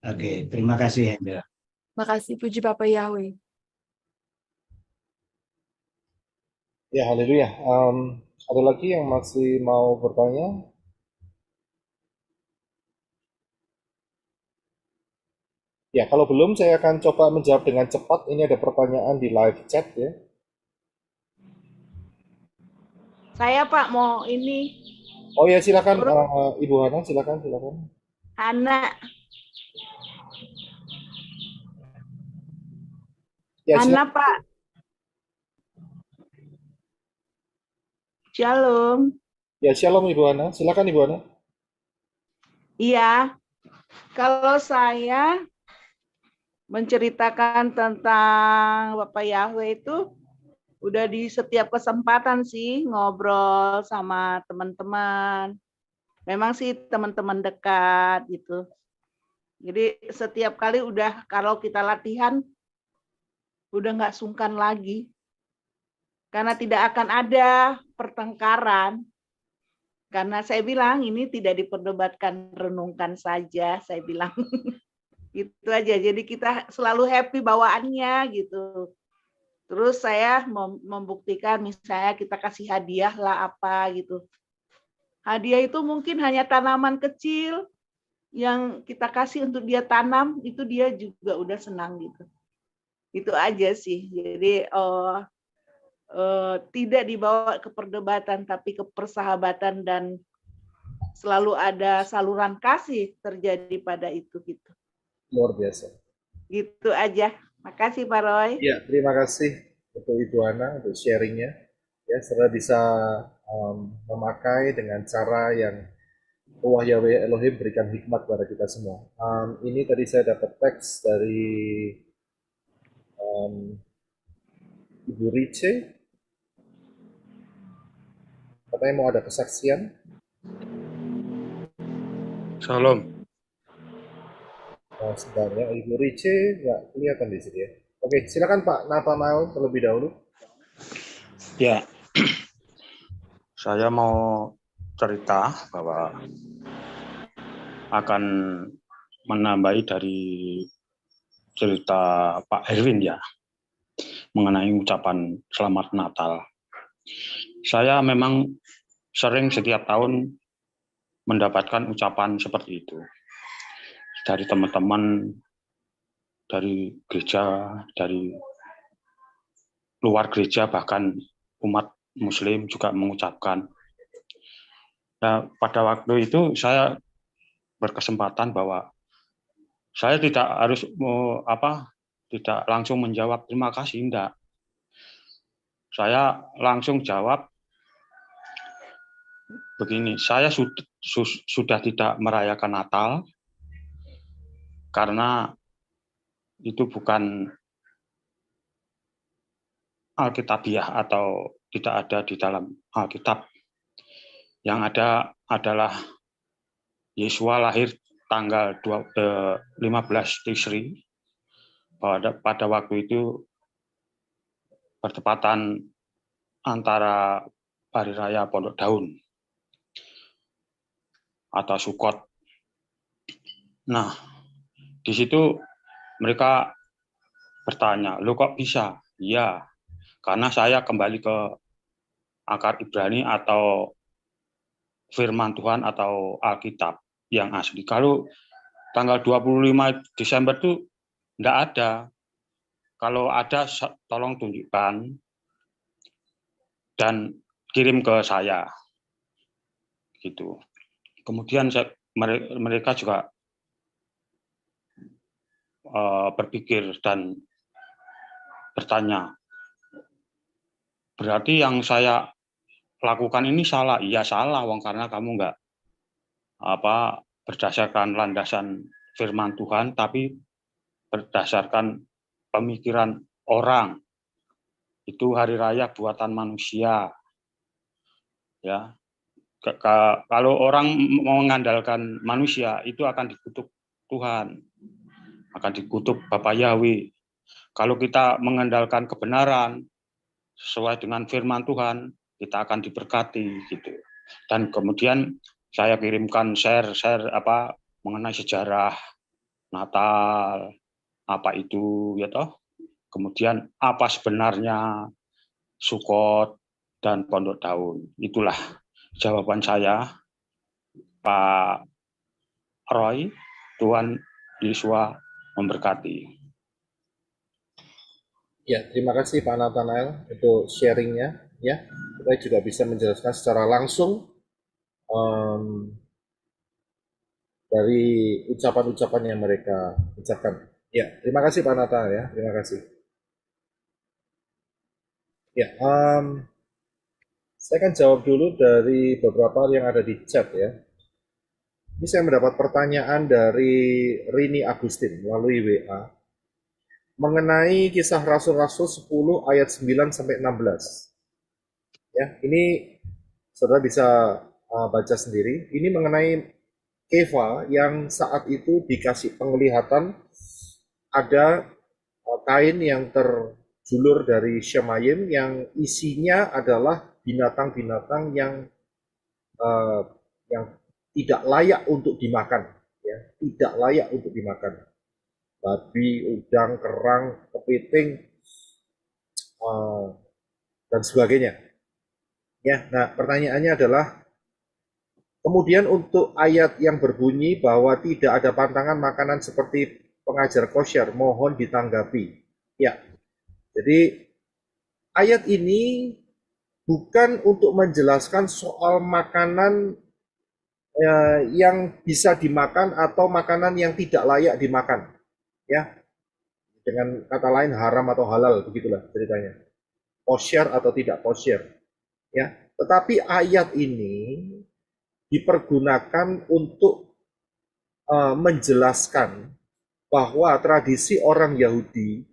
[SPEAKER 2] Oke, terima kasih Angel.
[SPEAKER 4] Makasih, puji Bapa Yahweh.
[SPEAKER 1] Ya, haleluya. Ada lagi yang masih mau bertanya? Ya, kalau belum saya akan coba menjawab dengan cepat. Ini ada pertanyaan di live chat ya.
[SPEAKER 5] Saya Pak mau ini.
[SPEAKER 1] Oh ya, silakan Ibu Hana, silakan.
[SPEAKER 5] Hana.
[SPEAKER 1] Ya,
[SPEAKER 5] Hana Pak. Shalom.
[SPEAKER 1] Ya, shalom Ibu Hana. Silakan Ibu Hana.
[SPEAKER 5] Iya. Kalau saya menceritakan tentang Bapak Yahweh itu udah di setiap kesempatan sih ngobrol sama teman-teman. Memang sih teman-teman dekat gitu. Jadi setiap kali udah kalau kita latihan udah nggak sungkan lagi. Karena tidak akan ada pertengkaran. Karena saya bilang ini tidak diperdebatkan, renungkan saja, saya bilang. Itu aja. Jadi kita selalu happy bawaannya gitu. Terus saya membuktikan misalnya kita kasih hadiah lah apa gitu. Hadiah itu mungkin hanya tanaman kecil yang kita kasih untuk dia tanam, itu dia juga udah senang gitu. Itu aja sih. Jadi tidak dibawa ke perdebatan tapi ke persahabatan dan selalu ada saluran kasih terjadi pada itu gitu.
[SPEAKER 1] Luar biasa.
[SPEAKER 5] Gitu aja. Makasih Pak Roy.
[SPEAKER 1] Ya, terima kasih untuk Ibu Hana untuk sharingnya. Ya, serta bisa memakai dengan cara yang Yahweh Elohim berikan hikmat kepada kita semua. Ini tadi saya dapat teks dari Ibu Rice. Katanya mau ada kesaksian.
[SPEAKER 6] Shalom.
[SPEAKER 1] Sebentar ya, Ibu Rice nggak kelihatan di sini ya. Oke, silakan Pak Nathanael terlebih dahulu.
[SPEAKER 6] Ya, saya mau cerita bahwa akan menambahi dari cerita Pak Erwin ya, mengenai ucapan Selamat Natal. Saya memang sering setiap tahun mendapatkan ucapan seperti itu dari teman-teman, dari gereja, dari luar gereja, bahkan umat Muslim juga mengucapkan. Nah, pada waktu itu saya berkesempatan bahwa saya tidak harus tidak langsung menjawab terima kasih, enggak. Saya langsung jawab begini, saya sudah tidak merayakan Natal karena itu bukan Alkitabiah atau tidak ada di dalam Alkitab. Yang ada adalah Yesua lahir tanggal 15 Tisri. Pada waktu itu bertepatan antara Hari Raya Pondok Daun atau Sukot. Nah, di situ mereka bertanya, "Loh kok bisa?" Ya, karena saya kembali ke akar Ibrani atau firman Tuhan atau Alkitab yang asli. Kalau tanggal 25 Desember itu enggak ada. Kalau ada, tolong tunjukkan dan kirim ke saya. Gitu. Kemudian mereka juga berpikir dan bertanya, berarti yang saya lakukan ini salah? Iya salah, wong, karena kamu nggak berdasarkan landasan firman Tuhan, tapi berdasarkan pemikiran orang. Itu hari raya buatan manusia. Ya, kalau orang mengandalkan manusia itu akan dikutuk Tuhan, akan dikutuk Bapa Yahweh. Kalau kita mengandalkan kebenaran sesuai dengan firman Tuhan, kita akan diberkati gitu. Dan kemudian saya kirimkan share mengenai sejarah Natal, apa itu ya toh. Kemudian apa sebenarnya Sukot dan Pondok Daun. Itulah jawaban saya, Pak Roy. Tuhan Yesus memberkati.
[SPEAKER 1] Ya, terima kasih Pak Nathanael untuk sharingnya. Ya, kita juga bisa menjelaskan secara langsung dari ucapan-ucapan yang mereka ucapkan. Ya, terima kasih Pak Nathanael ya, terima kasih. Ya, saya akan jawab dulu dari beberapa yang ada di chat ya. Ini saya mendapat pertanyaan dari Rini Agustin melalui WA mengenai kisah Rasul-Rasul 10 ayat 9 sampai 16. Ya, ini saudara bisa baca sendiri. Ini mengenai Keva yang saat itu dikasih penglihatan ada kain yang terjulur dari Shemayim yang isinya adalah binatang-binatang yang tidak layak untuk dimakan, ya, tidak layak untuk dimakan. Babi, udang, kerang, kepiting, dan sebagainya. Ya, nah pertanyaannya adalah, kemudian untuk ayat yang berbunyi bahwa tidak ada pantangan makanan seperti pengajar kosher, mohon ditanggapi. Ya, jadi ayat ini bukan untuk menjelaskan soal makanan yang bisa dimakan atau makanan yang tidak layak dimakan, ya, dengan kata lain haram atau halal, begitulah ceritanya, kosher atau tidak kosher, ya. Tetapi ayat ini dipergunakan untuk menjelaskan bahwa tradisi orang Yahudi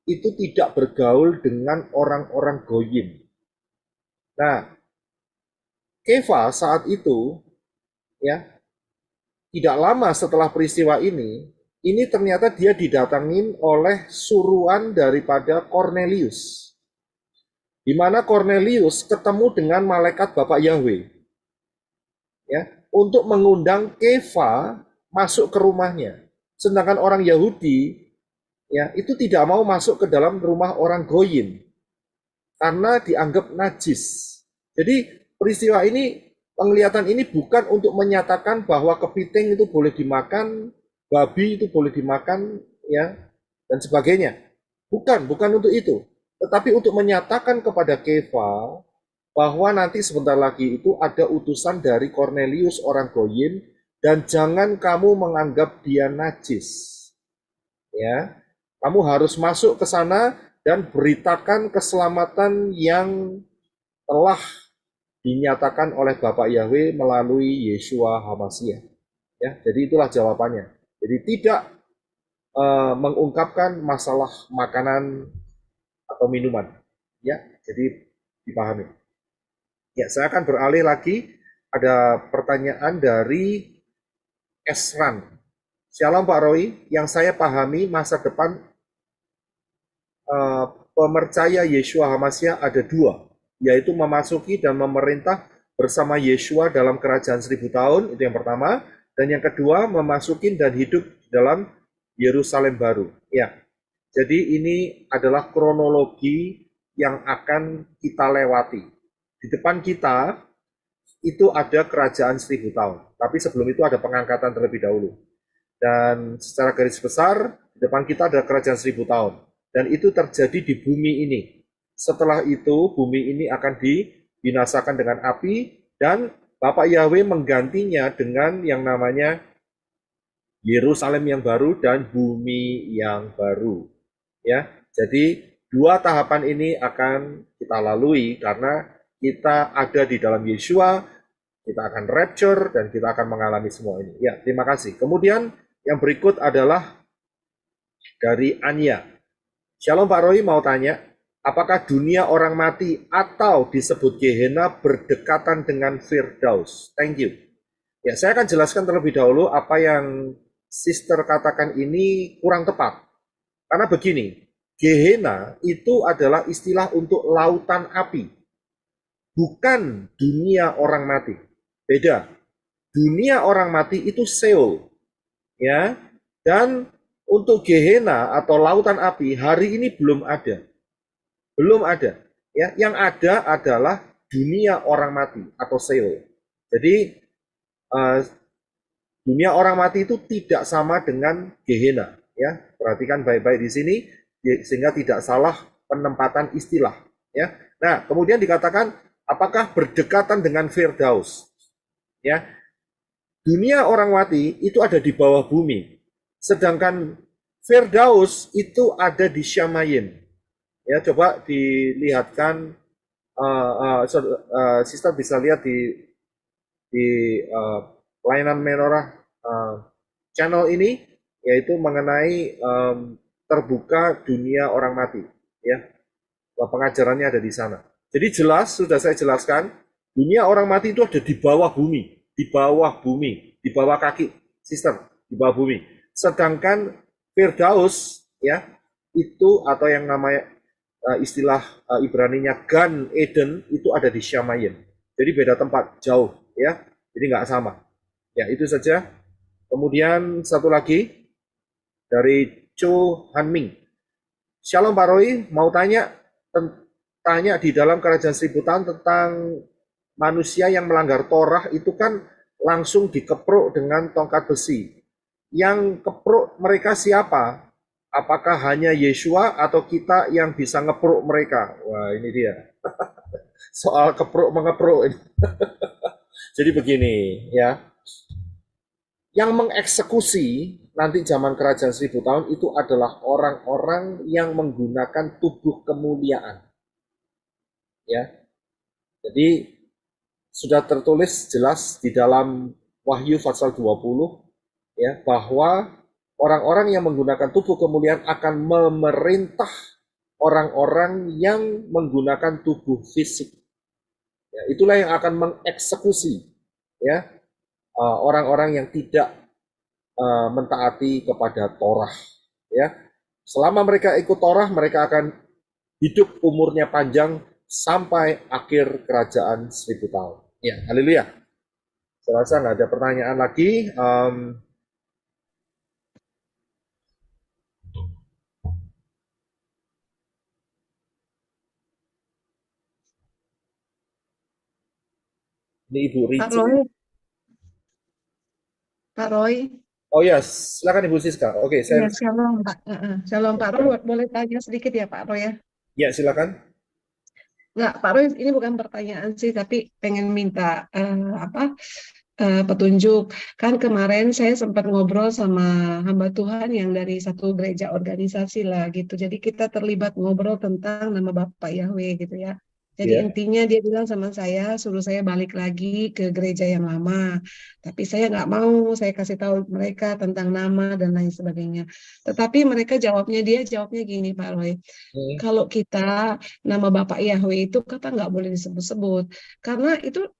[SPEAKER 1] itu tidak bergaul dengan orang-orang Goyim. Nah, Keva saat itu, ya, tidak lama setelah peristiwa ini ternyata dia didatangin oleh suruhan daripada Cornelius, di mana Cornelius ketemu dengan malaikat Bapak Yahweh, ya, untuk mengundang Keva masuk ke rumahnya. Sedangkan orang Yahudi, ya, itu tidak mau masuk ke dalam rumah orang Goyim karena dianggap najis. Jadi peristiwa ini Penglihatan ini bukan untuk menyatakan bahwa kepiting itu boleh dimakan, babi itu boleh dimakan, ya, dan sebagainya. Bukan untuk itu. Tetapi untuk menyatakan kepada Kefa bahwa nanti sebentar lagi itu ada utusan dari Cornelius orang Goyim dan jangan kamu menganggap dia najis. Ya, kamu harus masuk ke sana dan beritakan keselamatan yang telah dinyatakan oleh Bapak Yahweh melalui Yeshua HaMashiach. Ya, jadi itulah jawabannya. Jadi tidak mengungkapkan masalah makanan atau minuman. Ya, jadi dipahami. Ya, saya akan beralih lagi. Ada pertanyaan dari Esran. Shalom Pak Roy, yang saya pahami masa depan pemercaya Yeshua HaMashiach ada dua, yaitu memasuki dan memerintah bersama Yeshua dalam kerajaan 1000 tahun, itu yang pertama, dan yang kedua memasuki dan hidup dalam Yerusalem baru. Ya, jadi ini adalah kronologi yang akan kita lewati. Di depan kita itu ada kerajaan 1000 tahun, tapi sebelum itu ada pengangkatan terlebih dahulu. Dan secara garis besar, di depan kita ada kerajaan 1000 tahun. Dan itu terjadi di bumi ini. Setelah itu, bumi ini akan dibinasakan dengan api, dan Bapak Yahweh menggantinya dengan yang namanya Yerusalem yang baru dan bumi yang baru. Ya, jadi dua tahapan ini akan kita lalui karena kita ada di dalam Yeshua, kita akan rapture, dan kita akan mengalami semua ini. Ya, terima kasih. Kemudian yang berikut adalah dari Anya. Shalom Pak Roy, mau tanya, apakah dunia orang mati atau disebut Gehenna berdekatan dengan Firdaus? Thank you. Ya, saya akan jelaskan terlebih dahulu apa yang Sister katakan ini kurang tepat. Karena begini, Gehenna itu adalah istilah untuk lautan api. Bukan dunia orang mati. Beda. Dunia orang mati itu Sheol. Ya, dan untuk Gehenna atau lautan api hari ini belum ada. Belum ada. Ya, yang ada adalah dunia orang mati atau Sheol. Jadi dunia orang mati itu tidak sama dengan Gehenna. Ya, perhatikan baik-baik di sini sehingga tidak salah penempatan istilah. Ya, nah kemudian dikatakan apakah berdekatan dengan Firdaus? Ya, dunia orang mati itu ada di bawah bumi, sedangkan Firdaus itu ada di Syamayim. Ya, coba dilihatkan, sister bisa lihat di pelayanan menorah channel ini, yaitu mengenai terbuka dunia orang mati. Ya, pengajarannya ada di sana. Jadi jelas, sudah saya jelaskan, dunia orang mati itu ada di bawah bumi, di bawah kaki, sister, di bawah bumi. Sedangkan Firdaus, ya, itu atau yang namanya istilah Ibraninya Gan Eden itu ada di Syamayim. Jadi beda tempat, jauh, ya. Jadi nggak sama. Ya, itu saja. Kemudian satu lagi dari Cho Hanming. Shalom Pak Roy, mau tanya di dalam kerajaan 1000 tahun tentang manusia yang melanggar Torah itu kan langsung dikepruk dengan tongkat besi. Yang kepruk mereka siapa? Apakah hanya Yeshua atau kita yang bisa ngepruk mereka? Wah, ini dia. Soal kepruk mengepruk ini. Jadi begini, ya. Yang mengeksekusi nanti zaman kerajaan 1000 tahun itu adalah orang-orang yang menggunakan tubuh kemuliaan. Ya. Jadi sudah tertulis jelas di dalam Wahyu pasal 20 ya, bahwa orang-orang yang menggunakan tubuh kemuliaan akan memerintah orang-orang yang menggunakan tubuh fisik. Ya, itulah yang akan mengeksekusi ya orang-orang yang tidak mentaati kepada Torah. Ya, selama mereka ikut Torah, mereka akan hidup umurnya panjang sampai akhir kerajaan 1000 tahun. Ya, haleluya. Saya rasa nggak ada pertanyaan lagi. Ini Ibu
[SPEAKER 7] Pak
[SPEAKER 1] Rici.
[SPEAKER 7] Roy, Pak Roy.
[SPEAKER 1] Oh ya, silakan Ibu Siska. Oke,
[SPEAKER 7] Ya,
[SPEAKER 1] saya
[SPEAKER 7] shalom Pak. Shalom Pak Roy, boleh tanya sedikit ya Pak Roy ya?
[SPEAKER 1] ya silakan.
[SPEAKER 7] Nggak, Pak Roy, ini bukan pertanyaan sih, tapi pengen minta petunjuk. Kan kemarin saya sempat ngobrol sama hamba Tuhan yang dari satu gereja organisasi lah gitu. Jadi kita terlibat ngobrol tentang nama Bapak Yahweh gitu ya. Jadi
[SPEAKER 1] Ya.
[SPEAKER 7] intinya dia bilang sama saya, suruh saya balik lagi ke gereja yang lama. Tapi saya nggak mau, saya kasih tahu mereka tentang nama dan lain sebagainya. Tetapi mereka dia jawabnya gini Pak Roy.
[SPEAKER 1] Hmm.
[SPEAKER 7] Kalau kita nama Bapak Yahweh itu kata nggak boleh disebut-sebut. Karena itu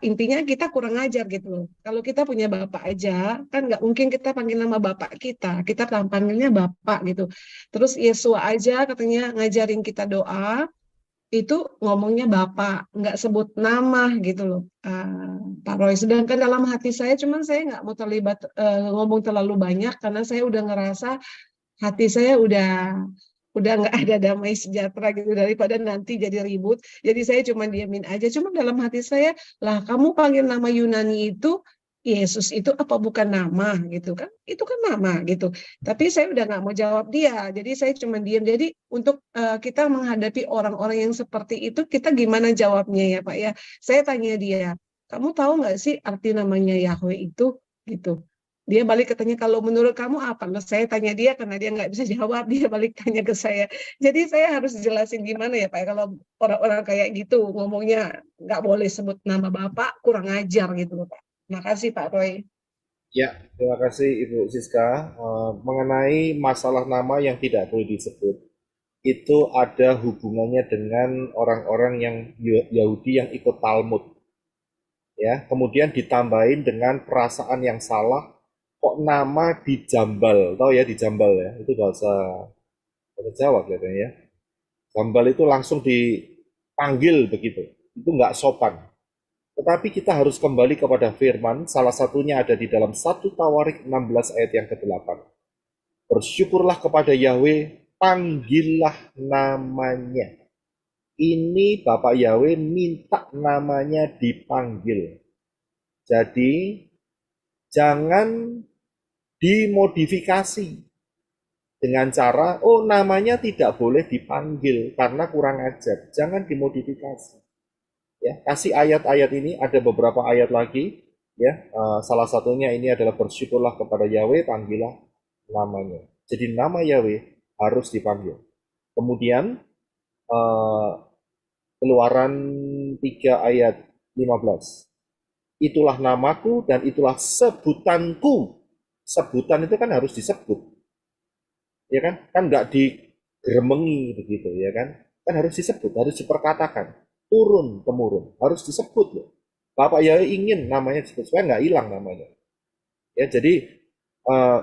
[SPEAKER 7] intinya kita kurang ajar gitu loh. Kalau kita punya bapak aja, kan nggak mungkin kita panggil nama bapak kita panggilnya bapak gitu. Terus Yesua aja katanya ngajarin kita doa, itu ngomongnya bapak, nggak sebut nama gitu loh, Pak Roy. Sedangkan dalam hati saya, cuman saya nggak mau terlibat ngomong terlalu banyak karena saya udah ngerasa hati saya udah nggak ada damai sejahtera gitu daripada nanti jadi ribut. Jadi saya cuma diamin aja. Cuma dalam hati saya, lah kamu panggil nama Yunani itu Yesus itu apa bukan nama gitu kan? Itu kan nama gitu. Tapi saya udah nggak mau jawab dia. Jadi saya cuma diam. Jadi untuk kita menghadapi orang-orang yang seperti itu, kita gimana jawabnya ya Pak ya? Saya tanya dia, kamu tahu nggak sih arti namanya Yahweh itu? Gitu. Dia balik katanya, kalau menurut kamu apa? Nah, saya tanya dia karena dia nggak bisa jawab, dia balik tanya ke saya. Jadi saya harus jelasin gimana ya Pak, ya, kalau orang-orang kayak gitu ngomongnya nggak boleh sebut nama Bapak, kurang ajar gitu loh Pak. Makasih Pak Roy.
[SPEAKER 1] Ya, terima kasih Ibu Siska. Mengenai masalah nama yang tidak boleh disebut, itu ada hubungannya dengan orang-orang yang Yahudi yang ikut Talmud. Ya, kemudian ditambahin dengan perasaan yang salah, kok nama dijambal, tahu ya dijambal ya, itu bahasa Jawa kelihatannya ya. Jambal itu langsung dipanggil begitu, itu nggak sopan. Tetapi kita harus kembali kepada firman, salah satunya ada di dalam 1 Tawarik 16 ayat yang ke-8. Bersyukurlah kepada Yahweh, panggillah namanya. Ini Bapak Yahweh minta namanya dipanggil. Jadi, jangan dimodifikasi dengan cara, oh namanya tidak boleh dipanggil karena kurang ajar. Jangan dimodifikasi. Ya, kasih ayat-ayat ini, ada beberapa ayat lagi ya, salah satunya ini adalah bersyukurlah kepada Yahweh, panggillah namanya. Jadi nama Yahweh harus dipanggil. Kemudian Keluaran 3 ayat 15, itulah namaku dan itulah sebutanku. Sebutan itu kan harus disebut, ya kan nggak digeremengi begitu ya kan harus disebut, harus diperkatakan turun temurun, harus disebut loh. Bapak Yahweh ingin namanya disebut supaya nggak hilang namanya. Ya, jadi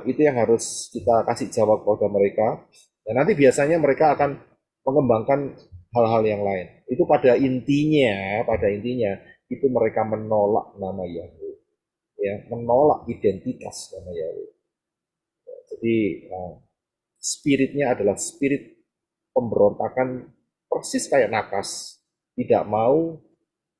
[SPEAKER 1] itu yang harus kita kasih jawab kepada mereka. Dan nanti biasanya mereka akan mengembangkan hal-hal yang lain. Itu pada intinya itu mereka menolak nama Yahweh, ya, menolak identitas nama Yahweh. Jadi spiritnya adalah spirit pemberontakan, persis kayak nakas, tidak mau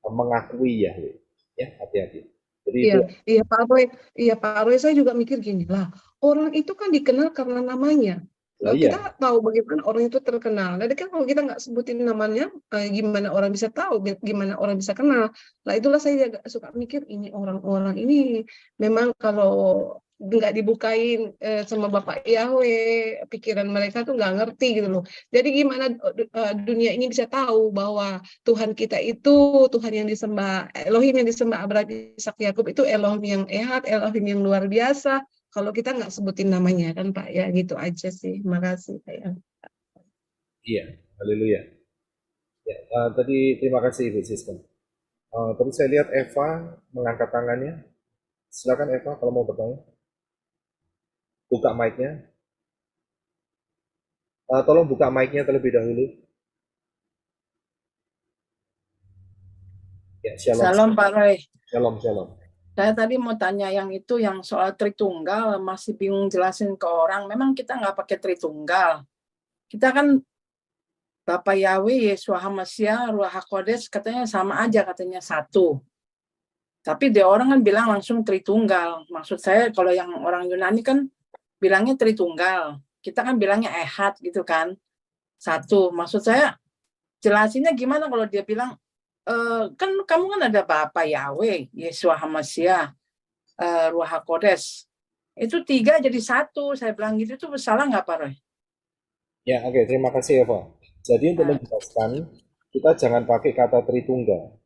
[SPEAKER 1] mengakui Yahweh. Ya, hati-hati. Jadi
[SPEAKER 7] Iya Pak Roy, saya juga mikir gini lah, orang itu kan dikenal karena namanya.
[SPEAKER 1] lah
[SPEAKER 7] Kita tahu bagaimana orang itu terkenal. Jadi kan kalau kita nggak sebutin namanya, gimana orang bisa tahu, gimana orang bisa kenal. Nah itulah saya agak suka mikir, ini orang-orang ini memang kalau nggak dibukain sama Bapak Yahweh, pikiran mereka tuh nggak ngerti gitu loh. Jadi gimana dunia ini bisa tahu bahwa Tuhan kita itu Tuhan yang disembah, Elohim yang disembah Abraham, Ishak, Yakub itu Elohim yang ehad, Elohim yang luar biasa. Kalau kita nggak sebutin namanya kan Pak ya, gitu aja sih. Makasih Pak ya.
[SPEAKER 1] Iya, haleluya. Ya, tadi terima kasih Ibu Siska. Tadi saya lihat Eva mengangkat tangannya. Silakan Eva kalau mau bertanya. Buka mic-nya. Tolong buka mic-nya terlebih dahulu. Ya, shalom.
[SPEAKER 8] Shalom Pak Roy.
[SPEAKER 1] Shalom.
[SPEAKER 8] Saya tadi mau tanya yang itu, yang soal Tritunggal, masih bingung jelasin ke orang. Memang kita nggak pakai Tritunggal. Kita kan Bapak Yahweh, Yeshua HaMashiach, Ruach HaKodesh katanya sama aja, katanya satu. Tapi dia orang kan bilang langsung Tritunggal. Maksud saya kalau yang orang Yunani kan bilangnya Tritunggal. Kita kan bilangnya Ehad gitu kan. Satu. Maksud saya jelasinnya gimana kalau dia bilang kan kamu kan ada Bapak Yahweh, Yeshua HaMashiach, Ruach HaKodesh. Itu 3 jadi 1. Saya bilang gitu, itu salah nggak Pak Roy?
[SPEAKER 1] Ya, oke, terima kasih Eva. Jadi untuk menjelaskan, kita jangan pakai kata Tritunggal.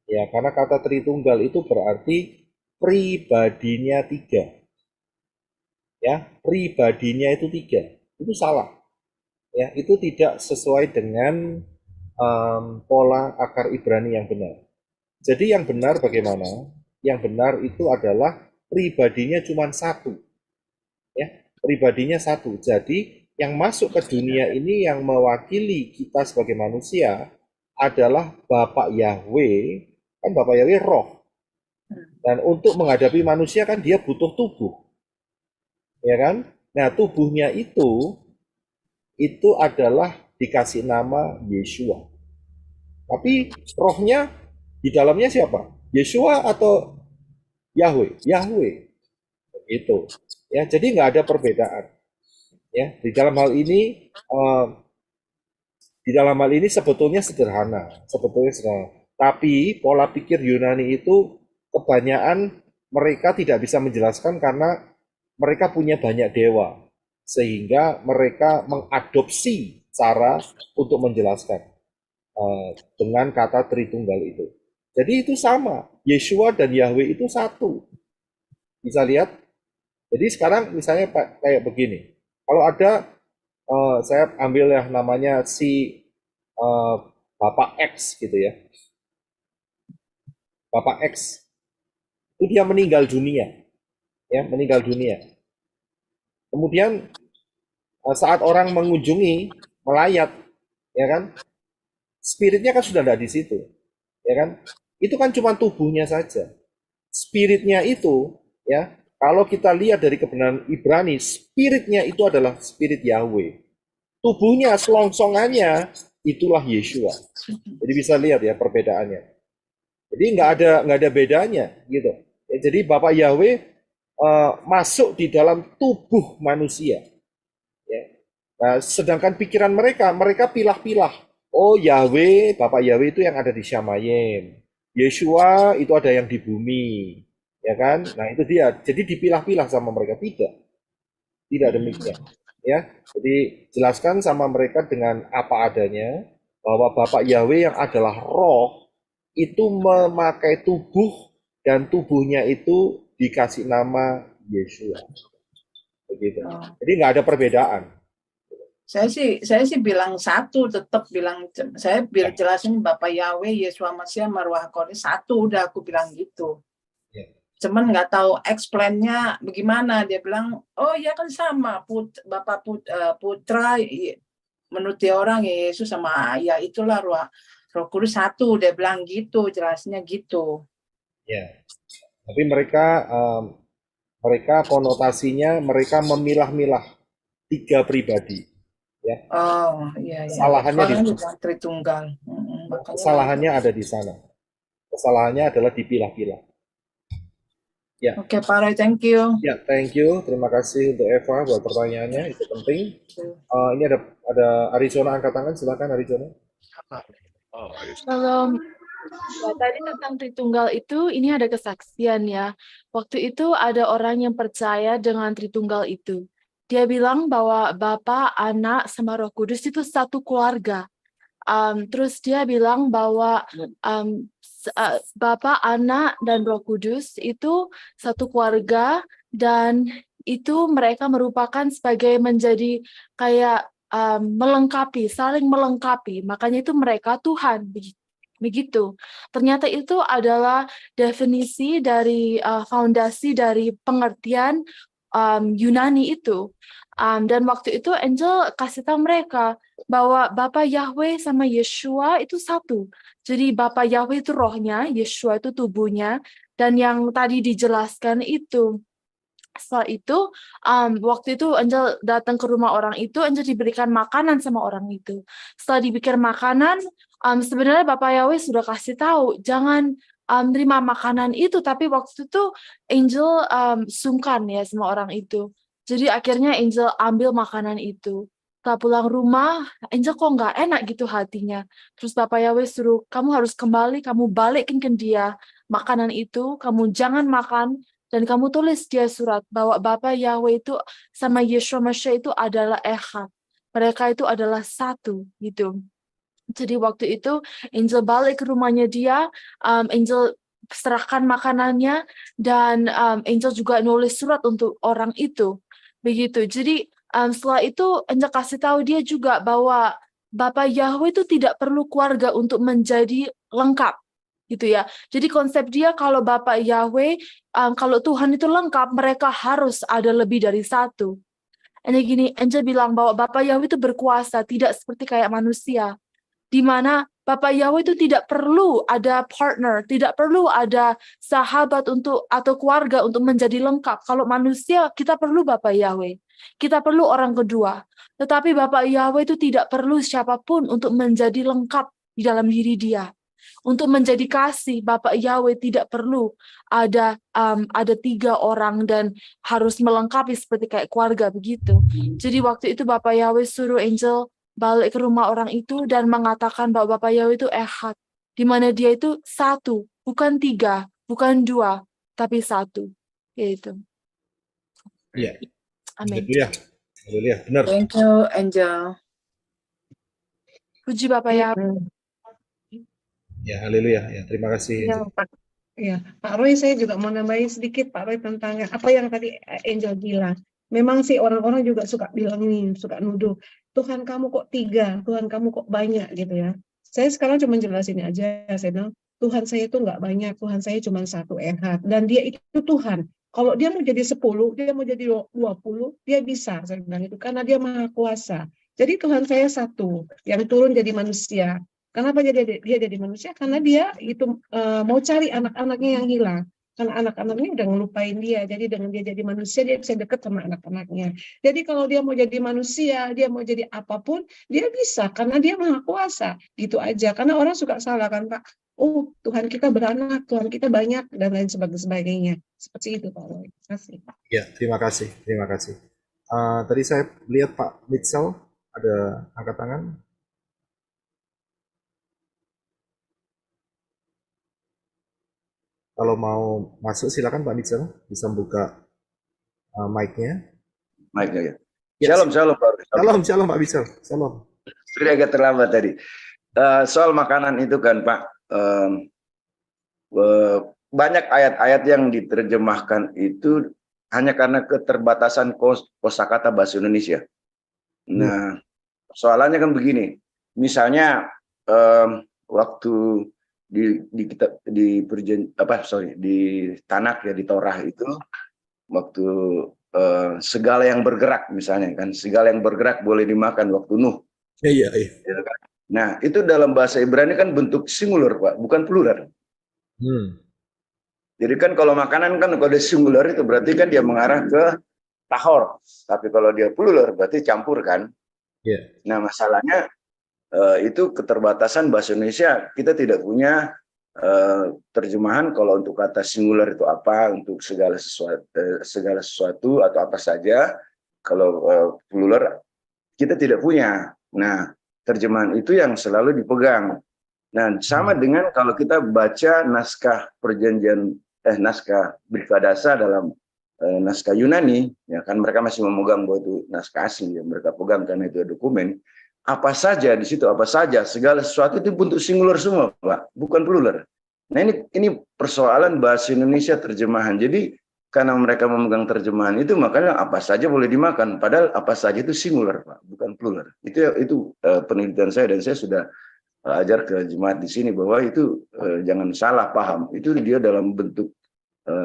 [SPEAKER 1] Ya, karena kata Tritunggal itu berarti pribadinya 3. Ya, pribadinya itu 3. Itu salah. Ya, itu tidak sesuai dengan pola akar Ibrani yang benar. Jadi yang benar bagaimana? Yang benar itu adalah pribadinya cuma 1. Ya, pribadinya 1. Jadi yang masuk ke dunia ini yang mewakili kita sebagai manusia adalah Bapak Yahweh, kan Bapak Yahweh roh. Dan untuk menghadapi manusia kan dia butuh tubuh. Ya kan? Nah, tubuhnya itu adalah dikasih nama Yeshua. Tapi rohnya di dalamnya siapa? Yeshua atau Yahweh? Yahweh. Itu. Ya, jadi nggak ada perbedaan. Ya, di dalam hal ini sebetulnya sederhana. Tapi pola pikir Yunani itu kebanyakan mereka tidak bisa menjelaskan karena mereka punya banyak dewa. Sehingga mereka mengadopsi cara untuk menjelaskan dengan kata Tritunggal itu. Jadi itu sama, Yeshua dan Yahweh itu satu. Bisa lihat? Jadi sekarang misalnya kayak begini, kalau ada, saya ambil ya namanya si Bapak X gitu ya. Bapak X, itu dia meninggal dunia. Ya, meninggal dunia. Kemudian saat orang mengunjungi, melayat, ya kan, spiritnya kan sudah tidak di situ, ya kan? Itu kan cuma tubuhnya saja. Spiritnya itu, ya, kalau kita lihat dari kebenaran Ibrani, spiritnya itu adalah spirit Yahweh. Tubuhnya, selongsongannya, itulah Yeshua. Jadi bisa lihat ya perbedaannya. Jadi nggak ada bedanya, gitu. Ya, jadi Bapak Yahweh masuk di dalam tubuh manusia. Ya. Nah, sedangkan pikiran mereka pilah-pilah. Oh, Yahweh, Bapak Yahweh itu yang ada di Syamayim. Yeshua itu ada yang di bumi. Ya kan? Nah, itu dia. Jadi dipilah-pilah sama mereka. Tidak demikian. Ya. Jadi jelaskan sama mereka dengan apa adanya bahwa Bapak Yahweh yang adalah roh itu memakai tubuh dan tubuhnya itu dikasih nama Yeshua. Begitu. Jadi nggak ada perbedaan.
[SPEAKER 8] Saya sih bilang satu, tetap bilang, saya jelasin Bapak Yahweh, Yeshua Mashiach, Ruach HaKodesh satu, udah aku bilang gitu.
[SPEAKER 1] Ya.
[SPEAKER 8] Cuman nggak tahu explain-nya bagaimana. Dia bilang, oh ya kan sama, Bapak Putra, menurut dia orang ya Yesus sama ya itulah Roh Kudus satu, dia bilang gitu, jelasnya gitu.
[SPEAKER 1] Ya. Tapi mereka konotasinya mereka memilah-milah 3 pribadi. Ya.
[SPEAKER 8] Oh iya.
[SPEAKER 1] Kesalahannya di
[SPEAKER 8] Tritunggal.
[SPEAKER 1] Kesalahannya ada di sana. Kesalahannya adalah dipilah-pilah. Ya.
[SPEAKER 8] Oke, Pak Roy, thank you.
[SPEAKER 1] Ya, thank you. Terima kasih untuk Eva buat pertanyaannya, itu penting. Ini ada Arizona angkat tangan, silakan Arizona.
[SPEAKER 4] Kalau ya, tadi tentang Tritunggal itu, ini ada kesaksian ya. Waktu itu ada orang yang percaya dengan Tritunggal itu. Dia bilang bahwa Bapa, Anak, sama Roh Kudus itu satu keluarga. Terus dia bilang bahwa Bapa, Anak, dan Roh Kudus itu satu keluarga, dan itu mereka merupakan sebagai menjadi kayak melengkapi, saling melengkapi. Makanya itu mereka Tuhan. Begitu. Ternyata itu adalah definisi dari fondasi dari pengertian Yunani itu. Dan waktu itu Angel kasih tahu mereka bahwa Bapa Yahweh sama Yeshua itu satu. Jadi Bapa Yahweh itu rohnya, Yeshua itu tubuhnya, dan yang tadi dijelaskan itu Setelah itu, waktu itu Angel datang ke rumah orang itu, Angel diberikan makanan sama orang itu. Setelah diberikan makanan, sebenarnya Bapak Yahweh sudah kasih tahu, jangan terima makanan itu, tapi waktu itu Angel sungkan ya sama orang itu. Jadi akhirnya Angel ambil makanan itu. Setelah pulang rumah, Angel kok nggak enak gitu hatinya. Terus Bapak Yahweh suruh, kamu harus kembali, kamu balikin ke dia makanan itu, kamu jangan makan, dan kamu tulis dia surat bahwa Bapa Yahweh itu sama Yeshua Mashiach itu adalah echad. Mereka itu adalah satu gitu. Jadi waktu itu Angel balik ke rumahnya dia, Angel serahkan makanannya, dan Angel juga nulis surat untuk orang itu. Begitu. Jadi setelah itu Angel kasih tahu dia juga bahwa Bapa Yahweh itu tidak perlu keluarga untuk menjadi lengkap. Gitu ya. Jadi konsep dia kalau Bapak Yahweh, kalau Tuhan itu lengkap, mereka harus ada lebih dari satu. Ini gini, Angel bilang bahwa Bapak Yahweh itu berkuasa, tidak seperti kayak manusia. Di mana Bapak Yahweh itu tidak perlu ada partner, tidak perlu ada sahabat untuk atau keluarga untuk menjadi lengkap. Kalau manusia, kita perlu Bapak Yahweh. Kita perlu orang kedua. Tetapi Bapak Yahweh itu tidak perlu siapapun untuk menjadi lengkap di dalam diri dia. Untuk menjadi kasih, Bapak Yahweh tidak perlu ada 3 orang dan harus melengkapi seperti kayak keluarga begitu. Jadi waktu itu Bapak Yahweh suruh Angel balik ke rumah orang itu dan mengatakan bahwa Bapak Yahweh itu echad, di mana dia itu satu, bukan 3, bukan 2, tapi satu. Gitu.
[SPEAKER 1] Iya.
[SPEAKER 4] Amin.
[SPEAKER 1] Haleluya. Haleluya. Benar.
[SPEAKER 8] Thank you, Angel.
[SPEAKER 4] Puji Bapak Yahweh.
[SPEAKER 1] Ya, haleluya. Ya, terima kasih.
[SPEAKER 7] Ya,
[SPEAKER 1] Angel.
[SPEAKER 7] Pak. Ya, Pak Roy, saya juga mau nambahin sedikit, Pak Roy, tentang apa yang tadi Angel bilang. Memang sih orang-orang juga suka bilang nih, suka nuduh, Tuhan kamu kok 3, Tuhan kamu kok banyak gitu ya. Saya sekarang cuma jelasin aja, saya bilang, Tuhan saya itu nggak banyak, Tuhan saya cuma satu echad, dan dia itu Tuhan. Kalau dia mau jadi 10, dia mau jadi 20, dia bisa, saya bilang itu, karena dia maha kuasa. Jadi Tuhan saya satu, yang turun jadi manusia. Kenapa dia jadi manusia? Karena dia itu mau cari anak-anaknya yang hilang. Karena anak-anaknya udah ngelupain dia. Jadi dengan dia jadi manusia, dia bisa dekat sama anak-anaknya. Jadi kalau dia mau jadi manusia, dia mau jadi apapun, dia bisa. Karena dia maha kuasa. Gitu aja. Karena orang suka salah kan, Pak. Oh, Tuhan kita beranak, Tuhan kita banyak, dan lain sebagainya. Seperti itu, Pak Roy. Terima kasih.
[SPEAKER 1] Ya, terima kasih. Terima kasih. Tadi saya lihat Pak Mitchell ada angkat tangan. Kalau mau masuk silakan Pak Mitchell, bisa buka mic-nya.
[SPEAKER 9] Mic-nya ya.
[SPEAKER 1] Ya,
[SPEAKER 9] Shalom, shalom, Pak.
[SPEAKER 1] Shalom Pak Mitchell. Shalom.
[SPEAKER 9] Sudah agak terlambat tadi. Soal makanan itu kan, Pak, banyak ayat-ayat yang diterjemahkan itu hanya karena keterbatasan kosakata bahasa Indonesia. Nah, soalannya kan begini. Misalnya waktu di Tanak ya, di Torah itu waktu segala yang bergerak misalnya kan, segala yang bergerak boleh dimakan waktu Nuh.
[SPEAKER 1] Iya.
[SPEAKER 9] Nah, itu dalam bahasa Ibrani kan bentuk singular, Pak, bukan plural. Jadi kan kalau makanan kan kalau dia singular itu berarti kan dia mengarah ke tahor. Tapi kalau dia plural berarti campur kan.
[SPEAKER 1] Iya.
[SPEAKER 9] Nah, masalahnya itu keterbatasan bahasa Indonesia. Kita tidak punya terjemahan kalau untuk kata singular itu apa, untuk segala sesuatu atau apa saja. Kalau plural kita tidak punya. Nah, terjemahan itu yang selalu dipegang. Nah, sama dengan kalau kita baca naskah perjanjian naskah Brikadasa dalam naskah Yunani, ya kan mereka masih memegang bahwa itu naskah asli yang mereka pegang karena itu dokumen. Apa saja di situ, apa saja, segala sesuatu itu bentuk singular semua, Pak, bukan plural. Nah, ini persoalan bahasa Indonesia terjemahan. Jadi karena mereka memegang terjemahan itu, makanya apa saja boleh dimakan, padahal apa saja itu singular, Pak, bukan plural. Itu penelitian saya, dan saya sudah ajar ke jemaat di sini bahwa itu jangan salah paham. Itu dia dalam bentuk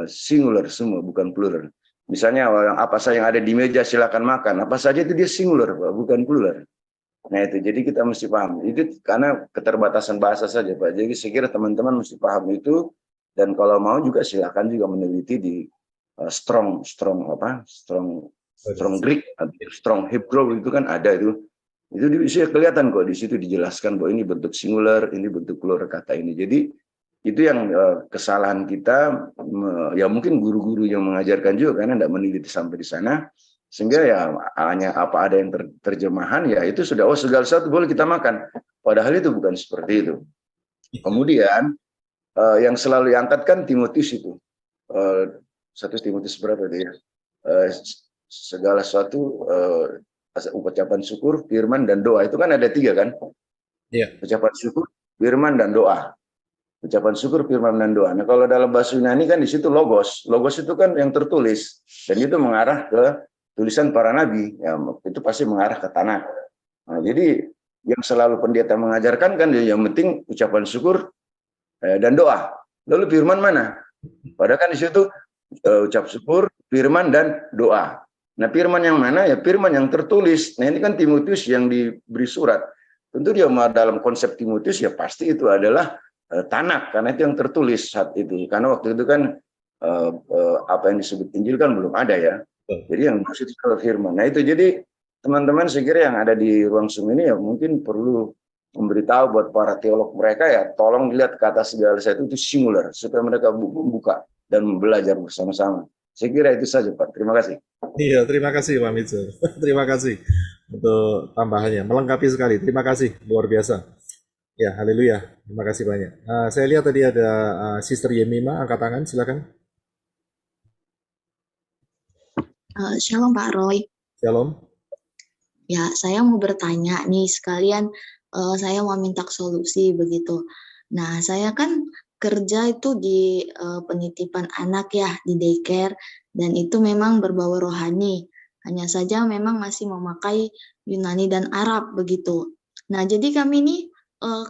[SPEAKER 9] singular semua, bukan plural. Misalnya apa saja yang ada di meja silakan makan, apa saja itu dia singular, Pak, bukan plural. Nah itu, jadi kita mesti paham. Itu karena keterbatasan bahasa saja, Pak. Jadi saya kira teman-teman mesti paham itu, dan kalau mau juga silakan juga meneliti di strong Greek atau strong Hebrew itu kan ada itu bisa kelihatan kok di situ dijelaskan bahwa ini bentuk singular, ini bentuk plural kata ini. Jadi itu yang kesalahan kita, ya mungkin guru-guru yang mengajarkan juga karena tidak meneliti sampai di sana, sehingga ya hanya apa ada yang terjemahan ya itu sudah segala sesuatu boleh kita makan, padahal itu bukan seperti itu. Kemudian yang selalu diangkat kan Timotius itu 1 Timotius berapa itu ya, segala sesuatu ucapan syukur, firman dan doa itu kan ada 3 kan?
[SPEAKER 1] Iya.
[SPEAKER 9] Ucapan syukur, firman dan doa. Ucapan syukur, firman dan doa. Nah, kalau dalam bahasa Yunani kan di situ logos. Logos itu kan yang tertulis dan itu mengarah ke tulisan para nabi. Ya, itu pasti mengarah ke tanah. Nah, jadi yang selalu pendeta mengajarkan kan yang penting ucapan syukur dan doa. Lalu firman mana? Padahal kan di situ ucap syukur, firman dan doa. Nah, firman yang mana? Ya firman yang tertulis. Nah, ini kan Timotius yang diberi surat. Tentu dia dalam konsep Timotius ya pasti itu adalah Tanakh, karena itu yang tertulis saat itu. Karena waktu itu kan apa yang disebut Injil kan belum ada ya. Jadi yang maksud itu firman. Nah, itu jadi teman-teman saya kira yang ada di ruang Zoom ini ya mungkin perlu memberitahu buat para teolog mereka ya, tolong lihat kata segala sesuatu itu singular supaya mereka membuka dan belajar bersama-sama. Saya kira itu saja Pak. Terima kasih.
[SPEAKER 1] Iya, terima kasih Pak Mitsu. Terima kasih untuk tambahannya. Melengkapi sekali. Terima kasih, luar biasa. Ya, haleluya. Terima kasih banyak. Saya lihat tadi ada Sister Yemima, angkat tangan, silakan.
[SPEAKER 10] Shalom Pak Roy.
[SPEAKER 1] Shalom.
[SPEAKER 10] Ya, saya mau bertanya nih sekalian, saya mau minta solusi begitu. Nah, saya kan kerja itu di penitipan anak ya, di daycare, dan itu memang berbau rohani. Hanya saja memang masih memakai Yunani dan Arab begitu. Nah, jadi kami ini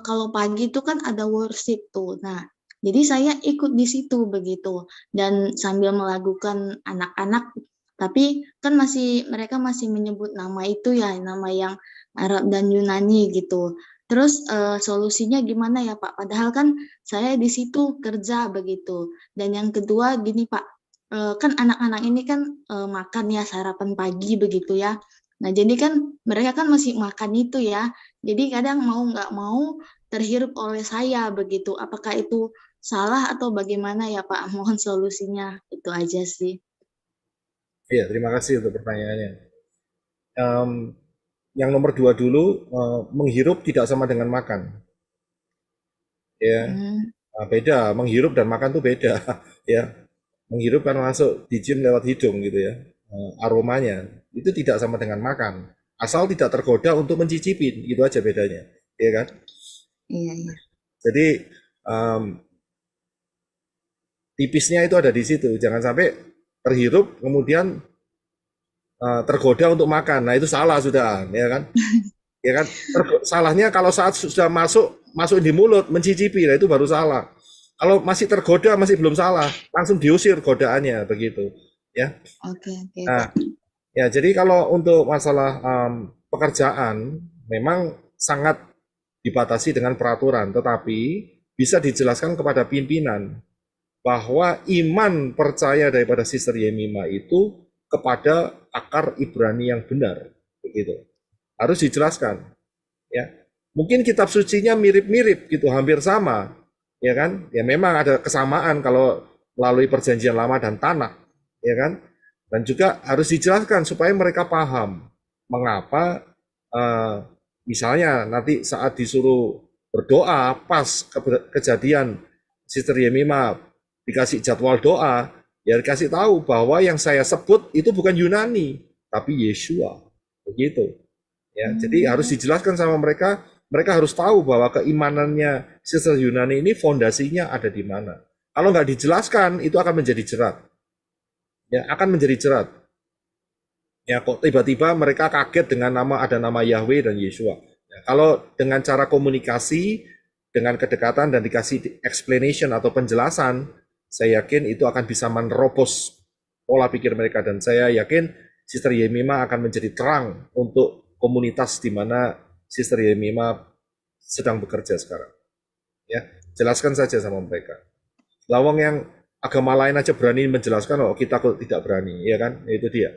[SPEAKER 10] kalau pagi itu kan ada worship tuh. Nah, jadi saya ikut di situ begitu dan sambil melakukan anak-anak, tapi kan mereka masih menyebut nama itu ya, nama yang Arab dan Yunani gitu. Terus solusinya gimana ya Pak? Padahal kan saya di situ kerja begitu. Dan yang kedua gini Pak, kan anak-anak ini kan makan ya sarapan pagi begitu ya. Nah jadi kan mereka kan masih makan itu ya. Jadi kadang mau nggak mau terhirup oleh saya begitu. Apakah itu salah atau bagaimana ya Pak? Mohon solusinya, itu aja sih.
[SPEAKER 1] Iya, terima kasih untuk pertanyaannya. Yang nomor 2 dulu, menghirup tidak sama dengan makan. Ya, beda. Menghirup dan makan tuh beda. Ya, menghirup kan masuk dicium lewat hidung gitu ya. Aromanya itu tidak sama dengan makan. Asal tidak tergoda untuk mencicipin, gitu aja bedanya, ya kan?
[SPEAKER 10] Iya.
[SPEAKER 1] Jadi tipisnya itu ada di situ. Jangan sampai terhirup kemudian tergoda untuk makan. Nah itu salah sudah, ya kan? Ya kan? Salahnya kalau saat sudah masuk di mulut mencicipi, nah itu baru salah. Kalau masih tergoda masih belum salah, langsung diusir godaannya begitu, ya.
[SPEAKER 10] Oke.
[SPEAKER 1] Nah, ya jadi kalau untuk masalah pekerjaan memang sangat dibatasi dengan peraturan, tetapi bisa dijelaskan kepada pimpinan bahwa iman percaya daripada Sister Yemima itu kepada akar Ibrani yang benar, begitu. Harus dijelaskan, ya. Mungkin kitab sucinya mirip-mirip gitu, hampir sama, ya kan? Ya memang ada kesamaan kalau melalui perjanjian lama dan Tanakh, ya kan? Dan juga harus dijelaskan supaya mereka paham mengapa misalnya nanti saat disuruh berdoa pas kejadian Sister Yemima dikasih jadwal doa, ya dikasih tahu bahwa yang saya sebut itu bukan Yunani, tapi Yeshua, begitu. Ya, jadi harus dijelaskan sama mereka. Mereka harus tahu bahwa keimanannya Sister Yunani ini fondasinya ada di mana. Kalau nggak dijelaskan, itu akan menjadi jerat. Ya, akan menjadi jerat. Ya, kok tiba-tiba mereka kaget dengan ada nama Yahweh dan Yeshua. Ya, kalau dengan cara komunikasi, dengan kedekatan dan dikasih explanation atau penjelasan, saya yakin itu akan bisa menerobos pola pikir mereka, dan saya yakin Sister Yemima akan menjadi terang untuk komunitas di mana Sister Yemima sedang bekerja sekarang. Ya, jelaskan saja sama mereka. Lawang yang agama lain aja berani menjelaskan, oh kita kok tidak berani, ya kan? Itu dia.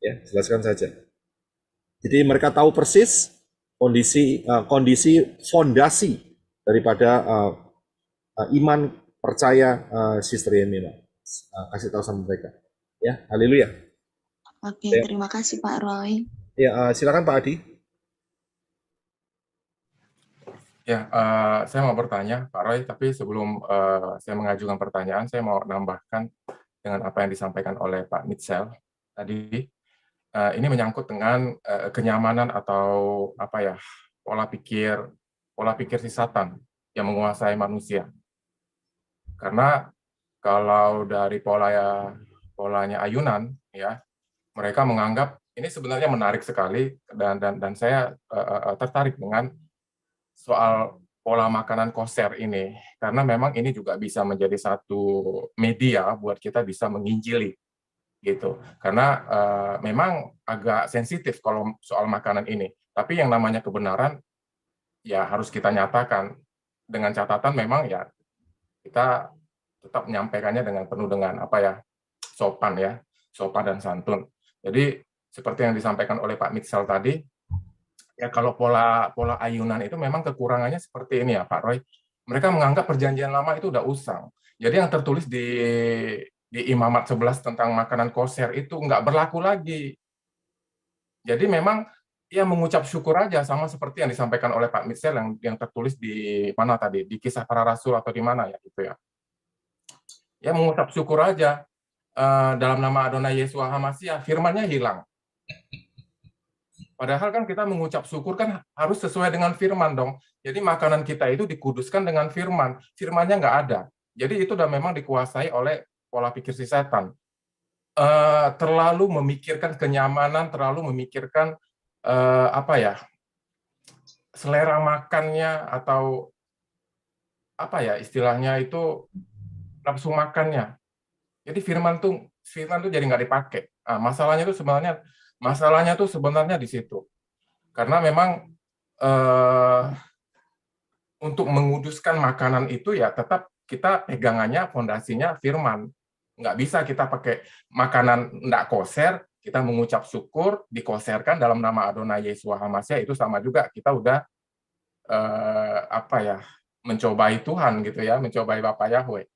[SPEAKER 1] Ya, jelaskan saja. Jadi mereka tahu persis kondisi fondasi daripada iman percaya Sister Yemina. Kasih tahu sama mereka. Ya, haleluya.
[SPEAKER 10] Oke,
[SPEAKER 1] Ya,
[SPEAKER 10] terima kasih Pak Roy.
[SPEAKER 1] ya silakan Pak Adi.
[SPEAKER 3] Ya, saya mau bertanya, Pak Roy, tapi sebelum saya mengajukan pertanyaan, saya mau nambahkan dengan apa yang disampaikan oleh Pak Mitchell tadi. Ini menyangkut dengan kenyamanan atau apa ya, pola pikir si Satan yang menguasai manusia. Karena kalau dari polanya ayunan, ya, mereka menganggap ini sebenarnya menarik sekali dan saya tertarik dengan soal pola makanan koser ini, karena memang ini juga bisa menjadi satu media buat kita bisa menginjili, gitu. Karena memang agak sensitif kalau soal makanan ini. Tapi yang namanya kebenaran ya harus kita nyatakan dengan catatan memang ya kita tetap menyampaikannya dengan penuh dengan apa ya, sopan ya, sopan dan santun. Jadi seperti yang disampaikan oleh Pak Mitchell tadi, ya kalau pola ayunan itu memang kekurangannya seperti ini ya Pak Roy. Mereka menganggap perjanjian lama itu udah usang. Jadi yang tertulis di Imamat 11 tentang makanan koser itu nggak berlaku lagi. Jadi memang ya mengucap syukur aja, sama seperti yang disampaikan oleh Pak Mitchell yang tertulis di mana tadi, di Kisah Para Rasul atau di mana ya gitu ya. Ya mengucap syukur aja. Dalam nama Adonai Yesus Hamasiah, firman-nya hilang. Padahal kan kita mengucap syukur kan harus sesuai dengan firman dong. Jadi makanan kita itu dikuduskan dengan firman. Firmannya nggak ada. Jadi itu udah memang dikuasai oleh pola pikir si setan. Terlalu memikirkan kenyamanan, terlalu memikirkan apa ya, selera makannya atau apa ya istilahnya itu nafsu makannya. Jadi firman tuh jadi nggak dipakai. Nah, masalahnya tuh sebenarnya di situ. Karena memang untuk menguduskan makanan itu ya tetap kita pegangannya fondasinya firman. Nggak bisa kita pakai makanan nggak koser, kita mengucap syukur, dikoserkan dalam nama Adonai Yesus Hamasiah, itu sama juga kita udah apa ya, mencobai Tuhan gitu ya, mencobai Bapa Yahweh.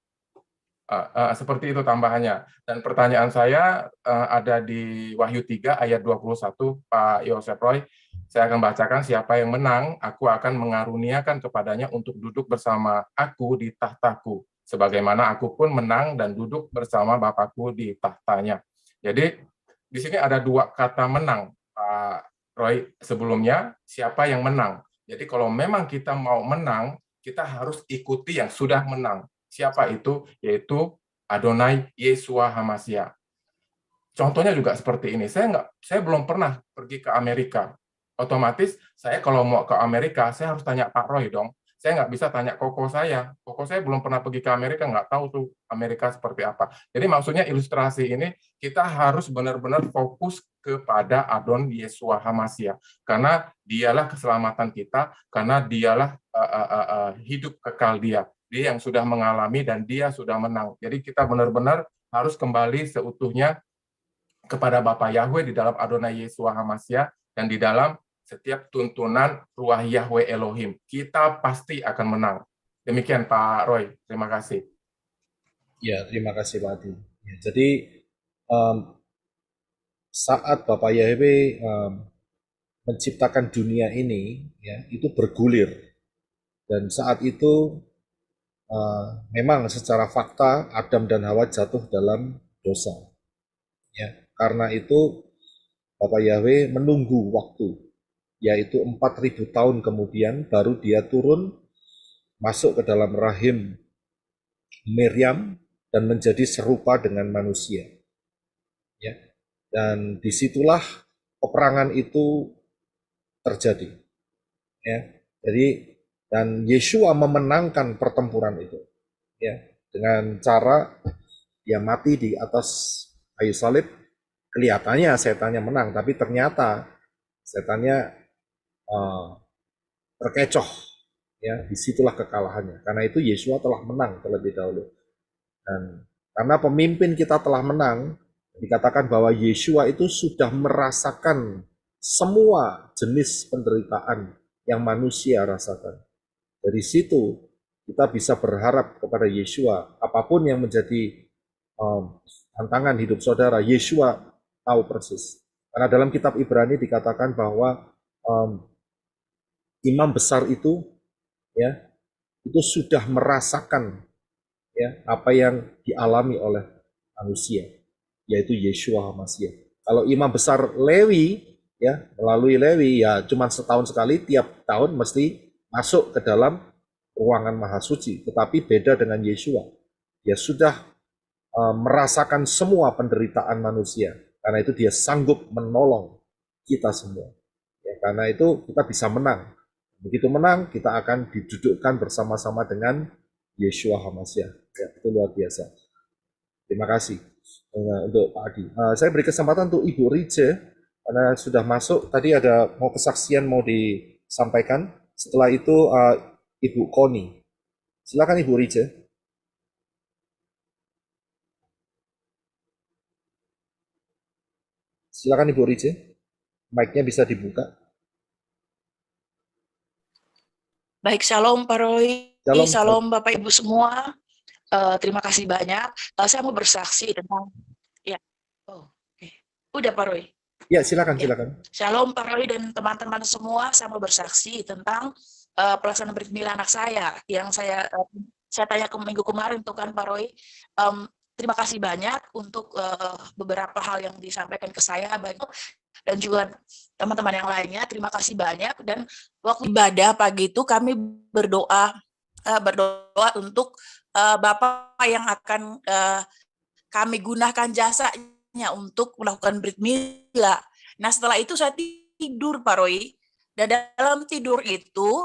[SPEAKER 3] Seperti itu tambahannya. Dan pertanyaan saya ada di Wahyu 3 ayat 21, Pak Yosef Roy. Saya akan bacakan, siapa yang menang, aku akan mengaruniakan kepadanya untuk duduk bersama aku di tahtaku. Sebagaimana aku pun menang dan duduk bersama Bapakku di tahtanya. Jadi di sini ada dua kata menang, Pak Roy. Sebelumnya, siapa yang menang. Jadi kalau memang kita mau menang, kita harus ikuti yang sudah menang. Siapa itu? Yaitu Adonai Yeshua Hamasiah. Contohnya juga seperti ini. Saya belum pernah pergi ke Amerika. Otomatis saya kalau mau ke Amerika, saya harus tanya Pak Roy dong. Saya nggak bisa tanya koko saya. Koko saya belum pernah pergi ke Amerika, nggak tahu tuh Amerika seperti apa. Jadi maksudnya ilustrasi ini, kita harus benar-benar fokus kepada Adon Yeshua Hamasiah. Karena dialah keselamatan kita, karena dialah hidup kekal dia. Dia yang sudah mengalami dan dia sudah menang. Jadi kita benar-benar harus kembali seutuhnya kepada Bapa Yahweh di dalam Adonai Yeshua Hamasiah dan di dalam setiap tuntunan Ruah Yahweh Elohim. Kita pasti akan menang. Demikian Pak Roy, terima kasih.
[SPEAKER 1] Ya, terima kasih Pak Adi. Ya, jadi saat Bapak Yahweh menciptakan dunia ini, ya, itu bergulir. Dan saat itu memang secara fakta Adam dan Hawa jatuh dalam dosa. Ya, karena itu Bapak Yahweh menunggu waktu, yaitu 4.000 tahun kemudian baru dia turun masuk ke dalam rahim Miriam dan menjadi serupa dengan manusia. Ya, dan disitulah peperangan itu terjadi. Ya, jadi dan Yeshua memenangkan pertempuran itu, ya, dengan cara dia mati di atas kayu salib. Kelihatannya setannya menang, tapi ternyata setannya terkecoh. Ya, disitulah kekalahannya. Karena itu Yeshua telah menang terlebih dahulu. Dan karena pemimpin kita telah menang, dikatakan bahwa Yeshua itu sudah merasakan semua jenis penderitaan yang manusia rasakan. Dari situ kita bisa berharap kepada Yeshua, apapun yang menjadi tantangan hidup saudara, Yeshua tahu persis. Karena dalam kitab Ibrani dikatakan bahwa imam besar itu ya itu sudah merasakan ya apa yang dialami oleh manusia, yaitu Yeshua HaMashiach. Kalau imam besar Lewi ya melalui Lewi ya cuma setahun sekali, tiap tahun mesti masuk ke dalam ruangan maha suci, tetapi beda dengan Yeshua. Dia sudah merasakan semua penderitaan manusia, karena itu dia sanggup menolong kita semua. Ya, karena itu kita bisa menang. Begitu menang, kita akan didudukkan bersama-sama dengan Yeshua HaMashiach. Ya, itu luar biasa. Terima kasih untuk Pak Adi. Saya beri kesempatan untuk Ibu Rice, karena sudah masuk. Tadi ada mau kesaksian mau disampaikan. Setelah itu Ibu Koni. Silakan Ibu Rice. Silakan Ibu Rice. Mic-nya bisa dibuka.
[SPEAKER 11] Baik, shalom Pak Roy,
[SPEAKER 1] Shalom.
[SPEAKER 11] shalom Bapak Ibu semua. Terima kasih banyak. Saya mau bersaksi tentang ya. Udah Pak Roy.
[SPEAKER 1] Ya, silakan,
[SPEAKER 11] Ya.
[SPEAKER 1] silakan.
[SPEAKER 11] Shalom Pak Roy dan teman-teman semua. Saya mau bersaksi tentang pelaksanaan Brit Milah anak saya yang saya tanya ke minggu kemarin tuh kan Pak Roy. Terima kasih banyak untuk beberapa hal yang disampaikan ke saya baik dan juga teman-teman yang lainnya. Terima kasih banyak. Dan waktu ibadah pagi itu kami berdoa untuk Bapak yang akan kami gunakan jasanya untuk melakukan Brit Milah. Nah setelah itu saya tidur Pak Roy, dan dalam tidur itu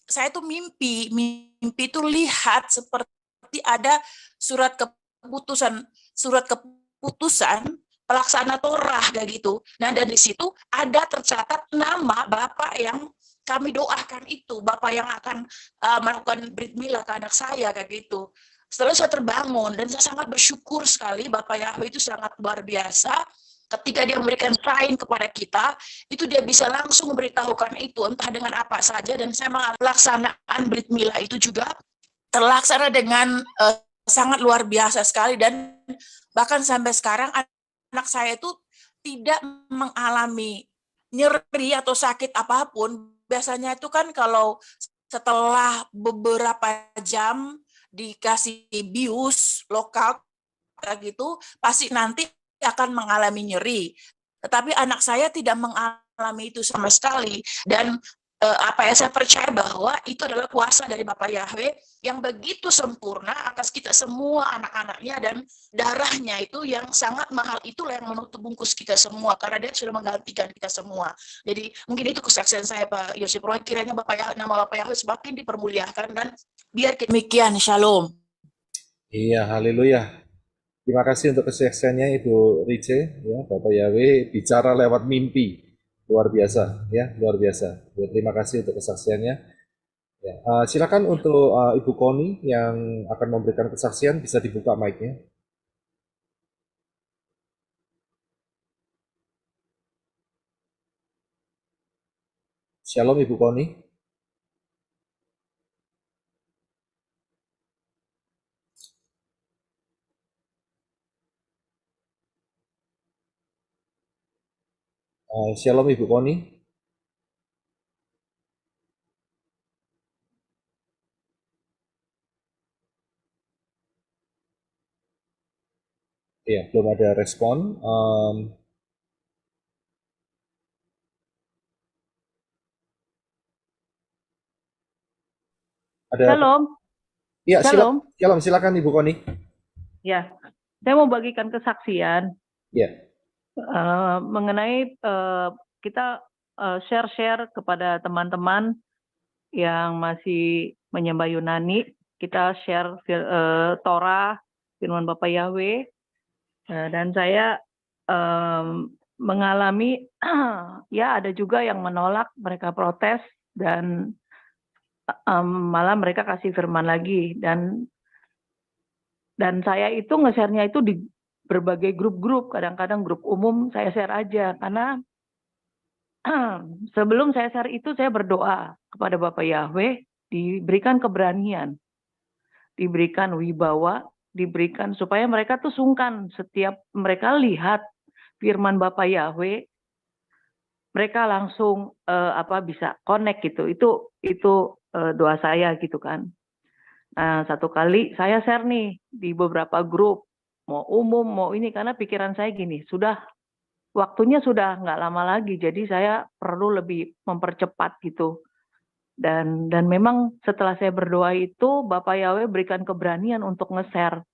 [SPEAKER 11] saya tuh mimpi itu lihat seperti ada surat keputusan pelaksana Torah kayak gitu. Nah dari situ ada tercatat nama Bapak yang kami doakan itu, Bapak yang akan melakukan Brit Milah ke anak saya kayak gitu. Setelah saya terbangun dan saya sangat bersyukur sekali, Bapak Yahweh itu sangat luar biasa. Ketika dia memberikan sign kepada kita, itu dia bisa langsung memberitahukan itu, entah dengan apa saja. Dan saya pelaksanaan Brit Milah itu juga terlaksana dengan sangat luar biasa sekali. Dan bahkan sampai sekarang anak saya itu tidak mengalami nyeri atau sakit apapun. Biasanya itu kan kalau setelah beberapa jam dikasih bius lokal kayak gitu, pasti nanti akan mengalami nyeri. Tetapi anak saya tidak mengalami itu sama sekali. Dan saya percaya bahwa itu adalah kuasa dari Bapak Yahweh yang begitu sempurna atas kita semua anak-anaknya, dan darahnya itu yang sangat mahal itulah yang menutup bungkus kita semua, karena dia sudah menggantikan kita semua. Jadi mungkin itu kesaksian saya Pak Yosip Roy, kiranya nama Bapak Yahweh semakin dipermuliakan, dan biar demikian, shalom.
[SPEAKER 1] Iya, haleluya. Terima kasih untuk kesaksiannya Ibu Rice, ya, Bapak Yahweh bicara lewat mimpi. Luar biasa, ya, luar biasa. Ya, terima kasih untuk kesaksiannya. Ya, silakan untuk Ibu Koni yang akan memberikan kesaksian, bisa dibuka mic-nya. Shalom Ibu Koni. Shalom Ibu Koni. Ya, belum ada respon. Ada.
[SPEAKER 12] Shalom.
[SPEAKER 1] Ya,
[SPEAKER 12] Shalom.
[SPEAKER 1] Silakan Ibu Koni.
[SPEAKER 12] Ya, saya mau bagikan kesaksian.
[SPEAKER 1] Ya.
[SPEAKER 12] Mengenai kita share kepada teman-teman yang masih menyembah Yunani, kita share Torah, firman Bapak Yahweh, dan saya mengalami ya ada juga yang menolak, mereka protes, dan malah mereka kasih firman lagi, dan Dan saya itu nge-share-nya itu di berbagai grup-grup, kadang-kadang grup umum saya share aja, karena sebelum saya share itu saya berdoa kepada Bapak Yahweh, diberikan keberanian, diberikan wibawa, diberikan supaya mereka tuh sungkan setiap mereka lihat firman Bapak Yahweh, mereka langsung bisa connect gitu. Itu doa saya gitu kan. Nah, satu kali saya share nih di beberapa grup, mau umum, mau ini, karena pikiran saya gini, waktunya sudah nggak lama lagi, jadi saya perlu lebih mempercepat gitu. Dan memang setelah saya berdoa itu, Bapak Yahweh berikan keberanian untuk nge-share.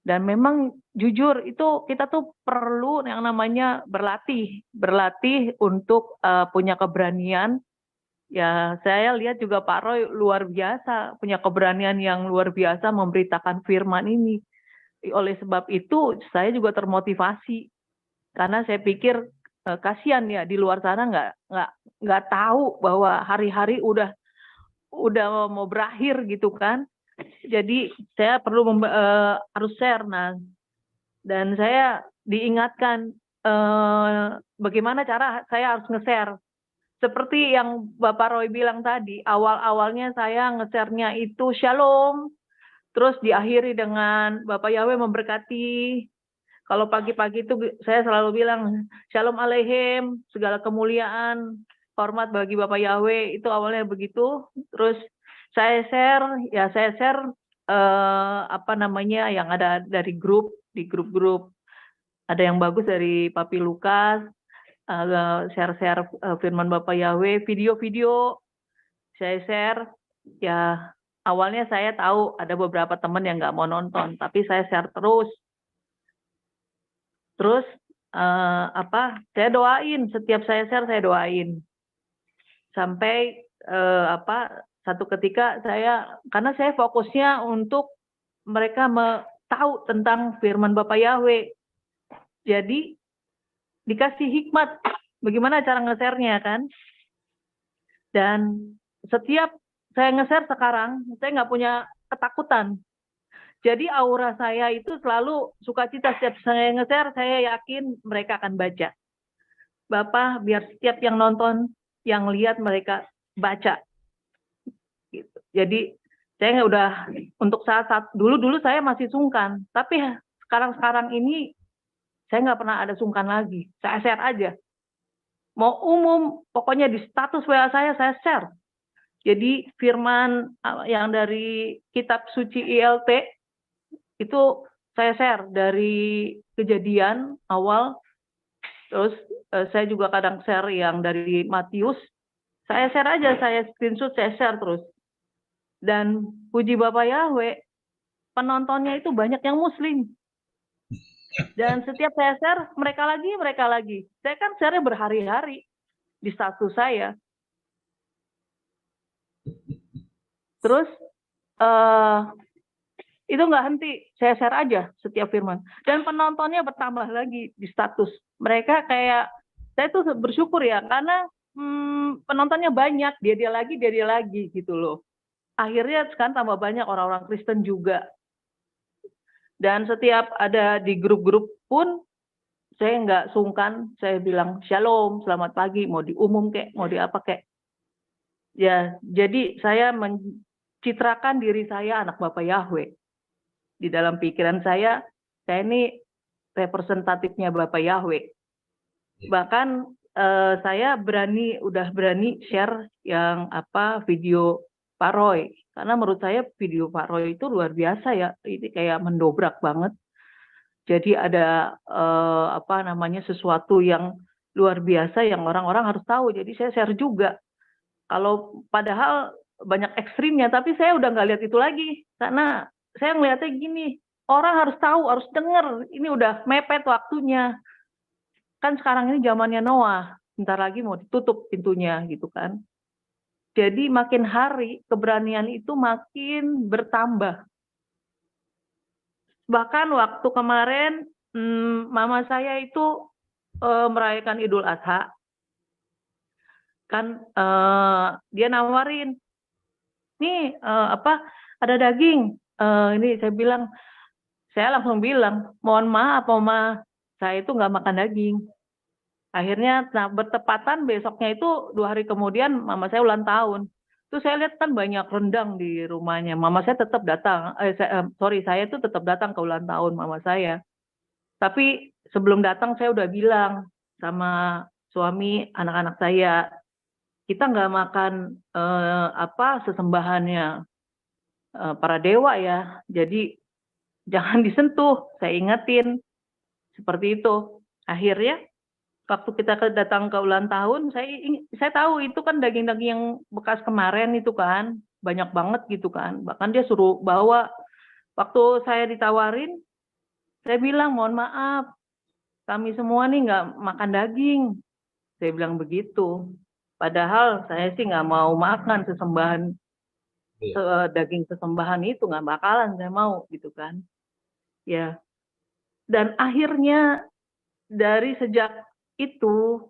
[SPEAKER 12] Dan memang jujur itu kita tuh perlu yang namanya berlatih untuk punya keberanian. Ya, saya lihat juga Pak Roy luar biasa, punya keberanian yang luar biasa memberitakan firman ini. Oleh sebab itu, saya juga termotivasi. Karena saya pikir kasihan ya di luar sana nggak tahu bahwa hari-hari udah mau berakhir gitu kan. Jadi saya perlu harus share. Nah, dan saya diingatkan bagaimana cara saya harus nge-share. Seperti yang Bapak Roy bilang tadi, awal-awalnya saya nge-share-nya itu shalom, terus diakhiri dengan Bapak Yahweh memberkati. Kalau pagi-pagi itu saya selalu bilang shalom aleichem, segala kemuliaan, hormat bagi Bapak Yahweh, itu awalnya begitu. Terus saya share yang ada dari di grup-grup. Ada yang bagus dari Papi Lukas, share firman Bapak Yahweh, video-video saya share. Ya, awalnya saya tahu ada beberapa teman yang nggak mau nonton, tapi saya share terus. Terus saya doain, setiap saya share saya doain. Sampai satu ketika karena saya fokusnya untuk mereka tahu tentang firman Bapak Yahweh. Jadi dikasih hikmat bagaimana cara nge-share-nya kan. Dan setiap saya nge-share sekarang, saya nggak punya ketakutan. Jadi aura saya itu selalu sukacita. Setiap saya nge-share, saya yakin mereka akan baca. Bapak, biar setiap yang nonton, yang lihat mereka baca. Gitu. Jadi saya udah, untuk saat dulu saya masih sungkan. Tapi sekarang ini, saya nggak pernah ada sungkan lagi. Saya share aja. Mau umum, pokoknya di status WA saya share. Jadi firman yang dari kitab suci ILT, itu saya share dari Kejadian awal. Terus saya juga kadang share yang dari Matius. Saya share aja, saya screenshot, saya share terus. Dan puji Bapak Yahweh, penontonnya itu banyak yang Muslim. Dan setiap saya share, mereka lagi. Saya kan share berhari-hari di status saya. Terus itu nggak henti, saya share aja setiap firman. Dan penontonnya bertambah lagi di status. Mereka kayak, saya tuh bersyukur ya, karena penontonnya banyak, dia lagi gitu loh. Akhirnya sekarang tambah banyak orang-orang Kristen juga. Dan setiap ada di grup-grup pun, saya nggak sungkan, saya bilang shalom, selamat pagi, mau diumum kek, mau di apa kek. Ya, jadi saya mencitrakan diri saya anak Bapak Yahweh. Di dalam pikiran saya ini representatifnya Bapak Yahweh. Bahkan saya udah berani share yang video Pak Roy. Karena menurut saya video Pak Roy itu luar biasa ya, ini kayak mendobrak banget. Jadi ada sesuatu yang luar biasa yang orang-orang harus tahu. Jadi saya share juga. Kalau padahal banyak ekstrimnya, tapi saya udah nggak lihat itu lagi. Karena saya ngelihatnya gini, orang harus tahu, harus dengar. Ini udah mepet waktunya. Kan sekarang ini zamannya Noah. Bentar lagi mau ditutup pintunya gitu kan. Jadi makin hari keberanian itu makin bertambah. Bahkan waktu kemarin mama saya itu merayakan Idul Adha. Kan dia nawarin, nih ada daging. Ini saya bilang, Saya langsung bilang, mohon maaf Oma, saya itu nggak makan daging. Akhirnya bertepatan besoknya itu 2 hari kemudian mama saya ulang tahun. Terus saya lihat kan banyak rendang di rumahnya. Mama saya tetap datang, saya itu tetap datang ke ulang tahun mama saya. Tapi sebelum datang saya udah bilang sama suami, anak-anak saya, kita nggak makan sesembahannya para dewa ya. Jadi jangan disentuh. Saya ingetin seperti itu. Akhirnya waktu kita datang ke ulang tahun, saya tahu itu kan daging-daging yang bekas kemarin itu kan banyak banget gitu kan. Bahkan dia suruh bawa. Waktu saya ditawarin, saya bilang mohon maaf, kami semua nih nggak makan daging. Saya bilang begitu. Padahal saya sih nggak mau makan sesembahan daging sesembahan itu, nggak bakalan saya mau gitu kan. Ya. Dan akhirnya dari sejak itu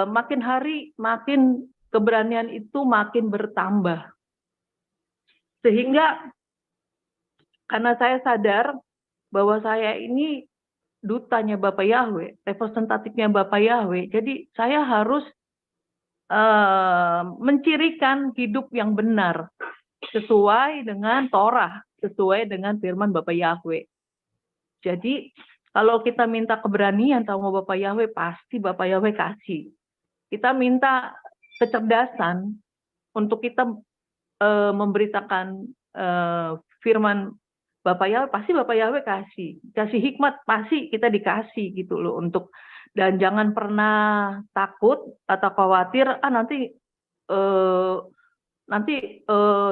[SPEAKER 12] makin hari makin keberanian itu makin bertambah. Sehingga karena saya sadar bahwa saya ini dutanya Bapak Yahweh, representatifnya Bapak Yahweh. Jadi saya harus mencirikan hidup yang benar sesuai dengan Torah, sesuai dengan firman Bapak Yahweh. Jadi kalau kita minta keberanian sama Bapak Yahweh, pasti Bapak Yahweh kasih. Kita minta kecerdasan untuk kita memberitakan firman Bapak Yahweh, pasti Bapak Yahweh kasih. Kasih hikmat, pasti kita dikasih gitu loh. Dan jangan pernah takut atau khawatir, nanti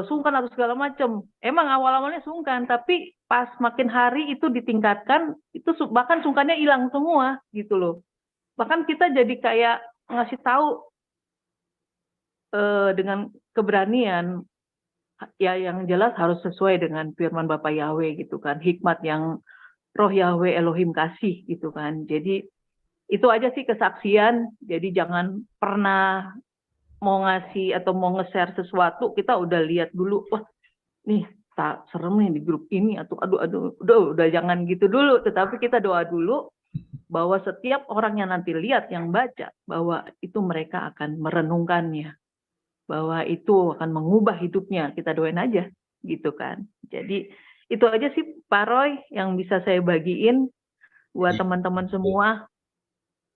[SPEAKER 12] sungkan atau segala macam. Emang awal-awalnya sungkan, tapi pas makin hari itu ditingkatkan, itu bahkan sungkannya hilang semua gitu loh. Bahkan kita jadi kayak ngasih tahu dengan keberanian, ya yang jelas harus sesuai dengan firman Bapak Yahweh gitu kan, hikmat yang Roh Yahweh Elohim kasih gitu kan. Jadi itu aja sih kesaksian. Jadi jangan pernah mau ngasih atau mau nge-share sesuatu, kita udah lihat dulu, wah nih tak serem nih di grup ini, atau aduh, udah jangan gitu dulu, tetapi kita doa dulu bahwa setiap orang yang nanti lihat, yang baca, bahwa itu mereka akan merenungkannya, bahwa itu akan mengubah hidupnya, kita doain aja gitu kan. Jadi itu aja sih Pak Roy yang bisa saya bagiin buat teman-teman semua.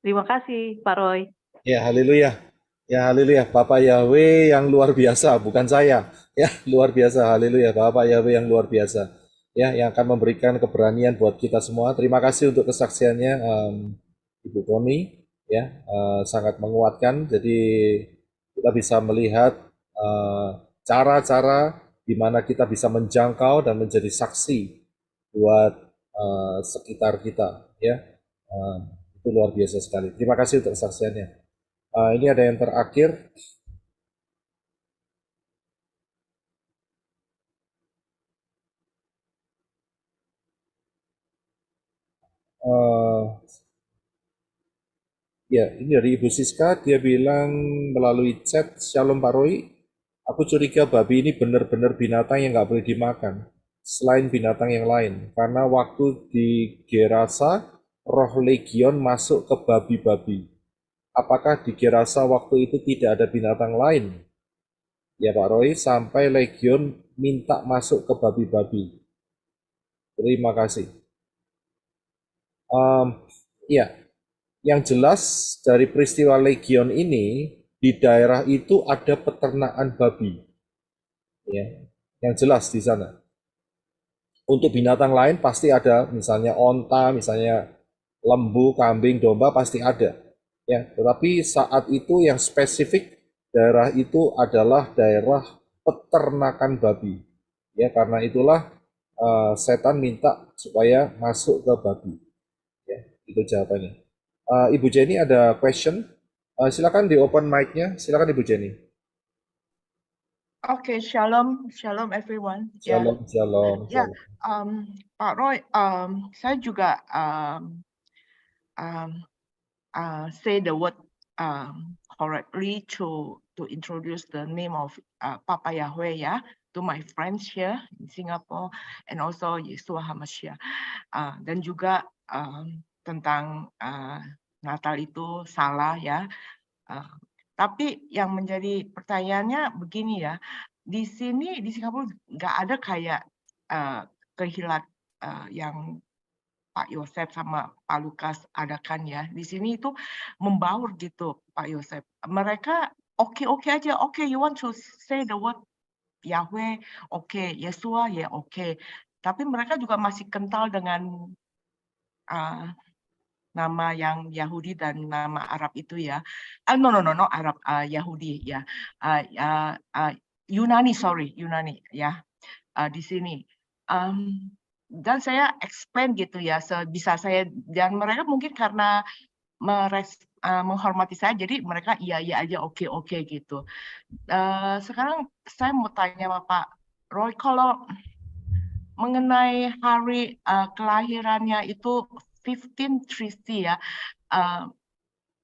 [SPEAKER 12] Terima kasih Pak Roy.
[SPEAKER 1] Ya, haleluya. Ya, haleluya. Bapak Yahweh yang luar biasa, bukan saya. Ya, luar biasa. Haleluya. Bapak Yahweh yang luar biasa. Ya, yang akan memberikan keberanian buat kita semua. Terima kasih untuk kesaksiannya, Ibu Tony. Ya, sangat menguatkan. Jadi kita bisa melihat cara-cara di mana kita bisa menjangkau dan menjadi saksi buat sekitar kita. Ya, itu luar biasa sekali. Terima kasih untuk kesaksiannya. Ini ada yang terakhir. Ya, ini dari Ibu Siska. Dia bilang melalui chat, Shalom Pak Roy, aku curiga babi ini benar-benar binatang yang nggak boleh dimakan, selain binatang yang lain. Karena waktu di Gerasa, roh legion masuk ke babi-babi. Apakah di Gerasa waktu itu tidak ada binatang lain? Ya Pak Roy, sampai legion minta masuk ke babi-babi. Terima kasih. Ya, yang jelas dari peristiwa legion ini, di daerah itu ada peternakan babi. Ya, yang jelas di sana. Untuk binatang lain pasti ada, misalnya onta, misalnya lembu, kambing, domba pasti ada. Ya, tetapi saat itu yang spesifik daerah itu adalah daerah peternakan babi. Ya, karena itulah setan minta supaya masuk ke babi. Ya, itu jawabannya. Ibu Jenny ada question? Silakan di open mic-nya. Silakan Ibu Jenny.
[SPEAKER 13] Okay, shalom everyone.
[SPEAKER 1] Shalom, shalom.
[SPEAKER 13] Ya, Pak Roy, saya juga say the word correctly to introduce the name of Papa Yahweh ya. to my friends here in Singapore and also Yeshua HaMashiach. Dan juga tentang Natal itu salah ya. Tapi yang menjadi pertanyaannya begini ya, di sini di Singapura nggak ada kayak kehilat yang Pak Yosef sama Pak Lukas adakan ya. Di sini itu membaur gitu Pak Yosef. Mereka oke aja. Oke, you want to say the word Yahweh, oke, Yesua ya oke. Tapi mereka juga masih kental dengan nama yang Yahudi dan nama Arab itu ya. No Arab, Yahudi ya. Yunani ya. Di sini. Dan saya explain gitu ya sebisa saya, dan mereka mungkin karena menghormati saya jadi mereka iya aja, oke gitu. Sekarang saya mau tanya Pak Roy, kalau mengenai hari kelahirannya itu 15 Tristi ya,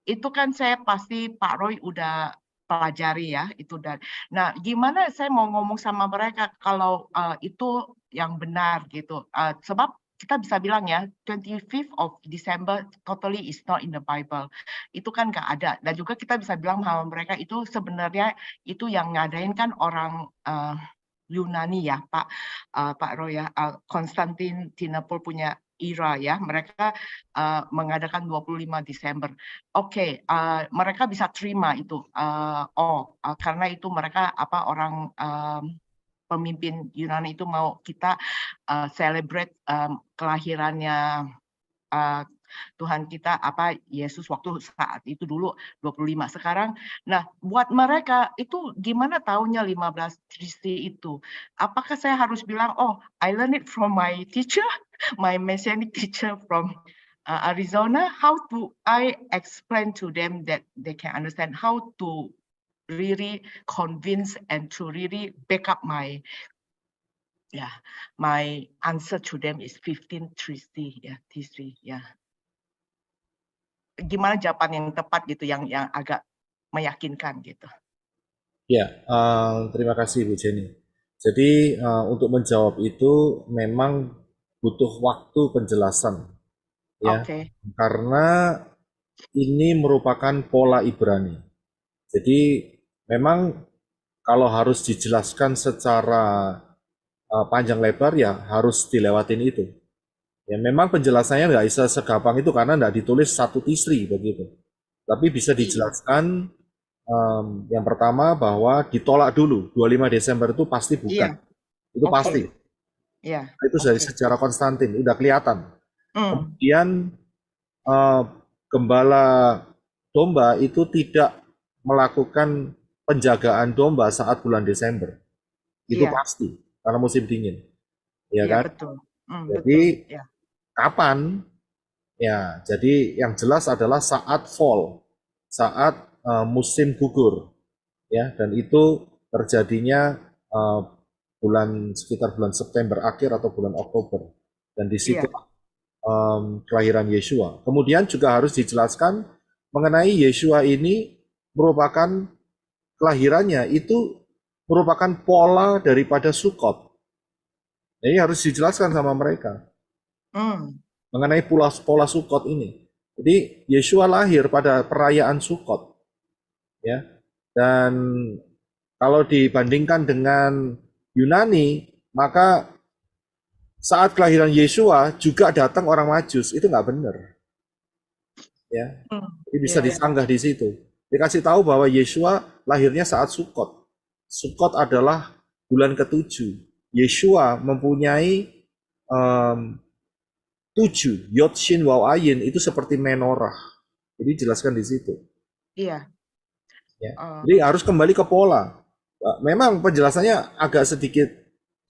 [SPEAKER 13] itu kan saya pasti Pak Roy udah pelajari ya itu. Dan nah gimana saya mau ngomong sama mereka kalau itu yang benar gitu, sebab kita bisa bilang ya 25th of December totally is not in the Bible, itu kan nggak ada. Dan juga kita bisa bilang bahwa mereka itu sebenarnya itu yang ngadain kan orang Yunani ya Pak Roy ya, Konstantinopel punya era ya, mereka mengadakan 25 Desember. Oke, mereka bisa terima itu. Karena itu mereka orang pemimpin Yunani itu mau kita celebrate kelahirannya Tuhan kita Yesus waktu saat itu dulu 25 sekarang. Nah, buat mereka itu gimana taunya 15 Tristi itu? Apakah saya harus bilang, I learned it from my teacher, my messianic teacher from Arizona? How do I explain to them that they can understand how to really convince and to really back up my answer to them is 15 Tristi ya. Gimana jawaban yang tepat gitu, yang agak meyakinkan gitu.
[SPEAKER 1] Ya, terima kasih Bu Jenny. Jadi untuk menjawab itu memang butuh waktu penjelasan ya, karena ini merupakan pola Ibrani. Jadi memang kalau harus dijelaskan secara panjang lebar ya harus dilewatin itu. Ya memang penjelasannya nggak bisa segampang itu karena nggak ditulis satu Tisri begitu. Tapi bisa dijelaskan yang pertama bahwa ditolak dulu 25 Desember itu pasti bukan. Itu pasti. Itu dari sejarah Konstantin udah kelihatan. Kemudian gembala domba itu tidak melakukan penjagaan domba saat bulan Desember. Itu pasti karena musim dingin. Ya kan?
[SPEAKER 13] Betul.
[SPEAKER 1] Jadi
[SPEAKER 13] betul.
[SPEAKER 1] kapan? Ya, jadi yang jelas adalah saat fall, saat musim gugur. Ya, dan itu terjadinya sekitar bulan September akhir atau bulan Oktober. Dan di situ kelahiran Yeshua. Kemudian juga harus dijelaskan mengenai Yeshua ini merupakan kelahirannya itu merupakan pola daripada Sukot. Jadi harus dijelaskan sama mereka mengenai pola Sukot ini. Jadi Yeshua lahir pada perayaan Sukot, ya. Dan kalau dibandingkan dengan Yunani, maka saat kelahiran Yeshua juga datang orang Majus, itu nggak benar, ya. Jadi bisa disanggah di situ. Dikasih tahu bahwa Yeshua lahirnya saat Sukot. Sukot adalah bulan ke-7. Yeshua mempunyai 7, Yod Shin Waw Ayin itu seperti menorah. Jadi jelaskan di situ.
[SPEAKER 13] Iya.
[SPEAKER 1] Ya. Jadi harus kembali ke pola. Memang penjelasannya agak sedikit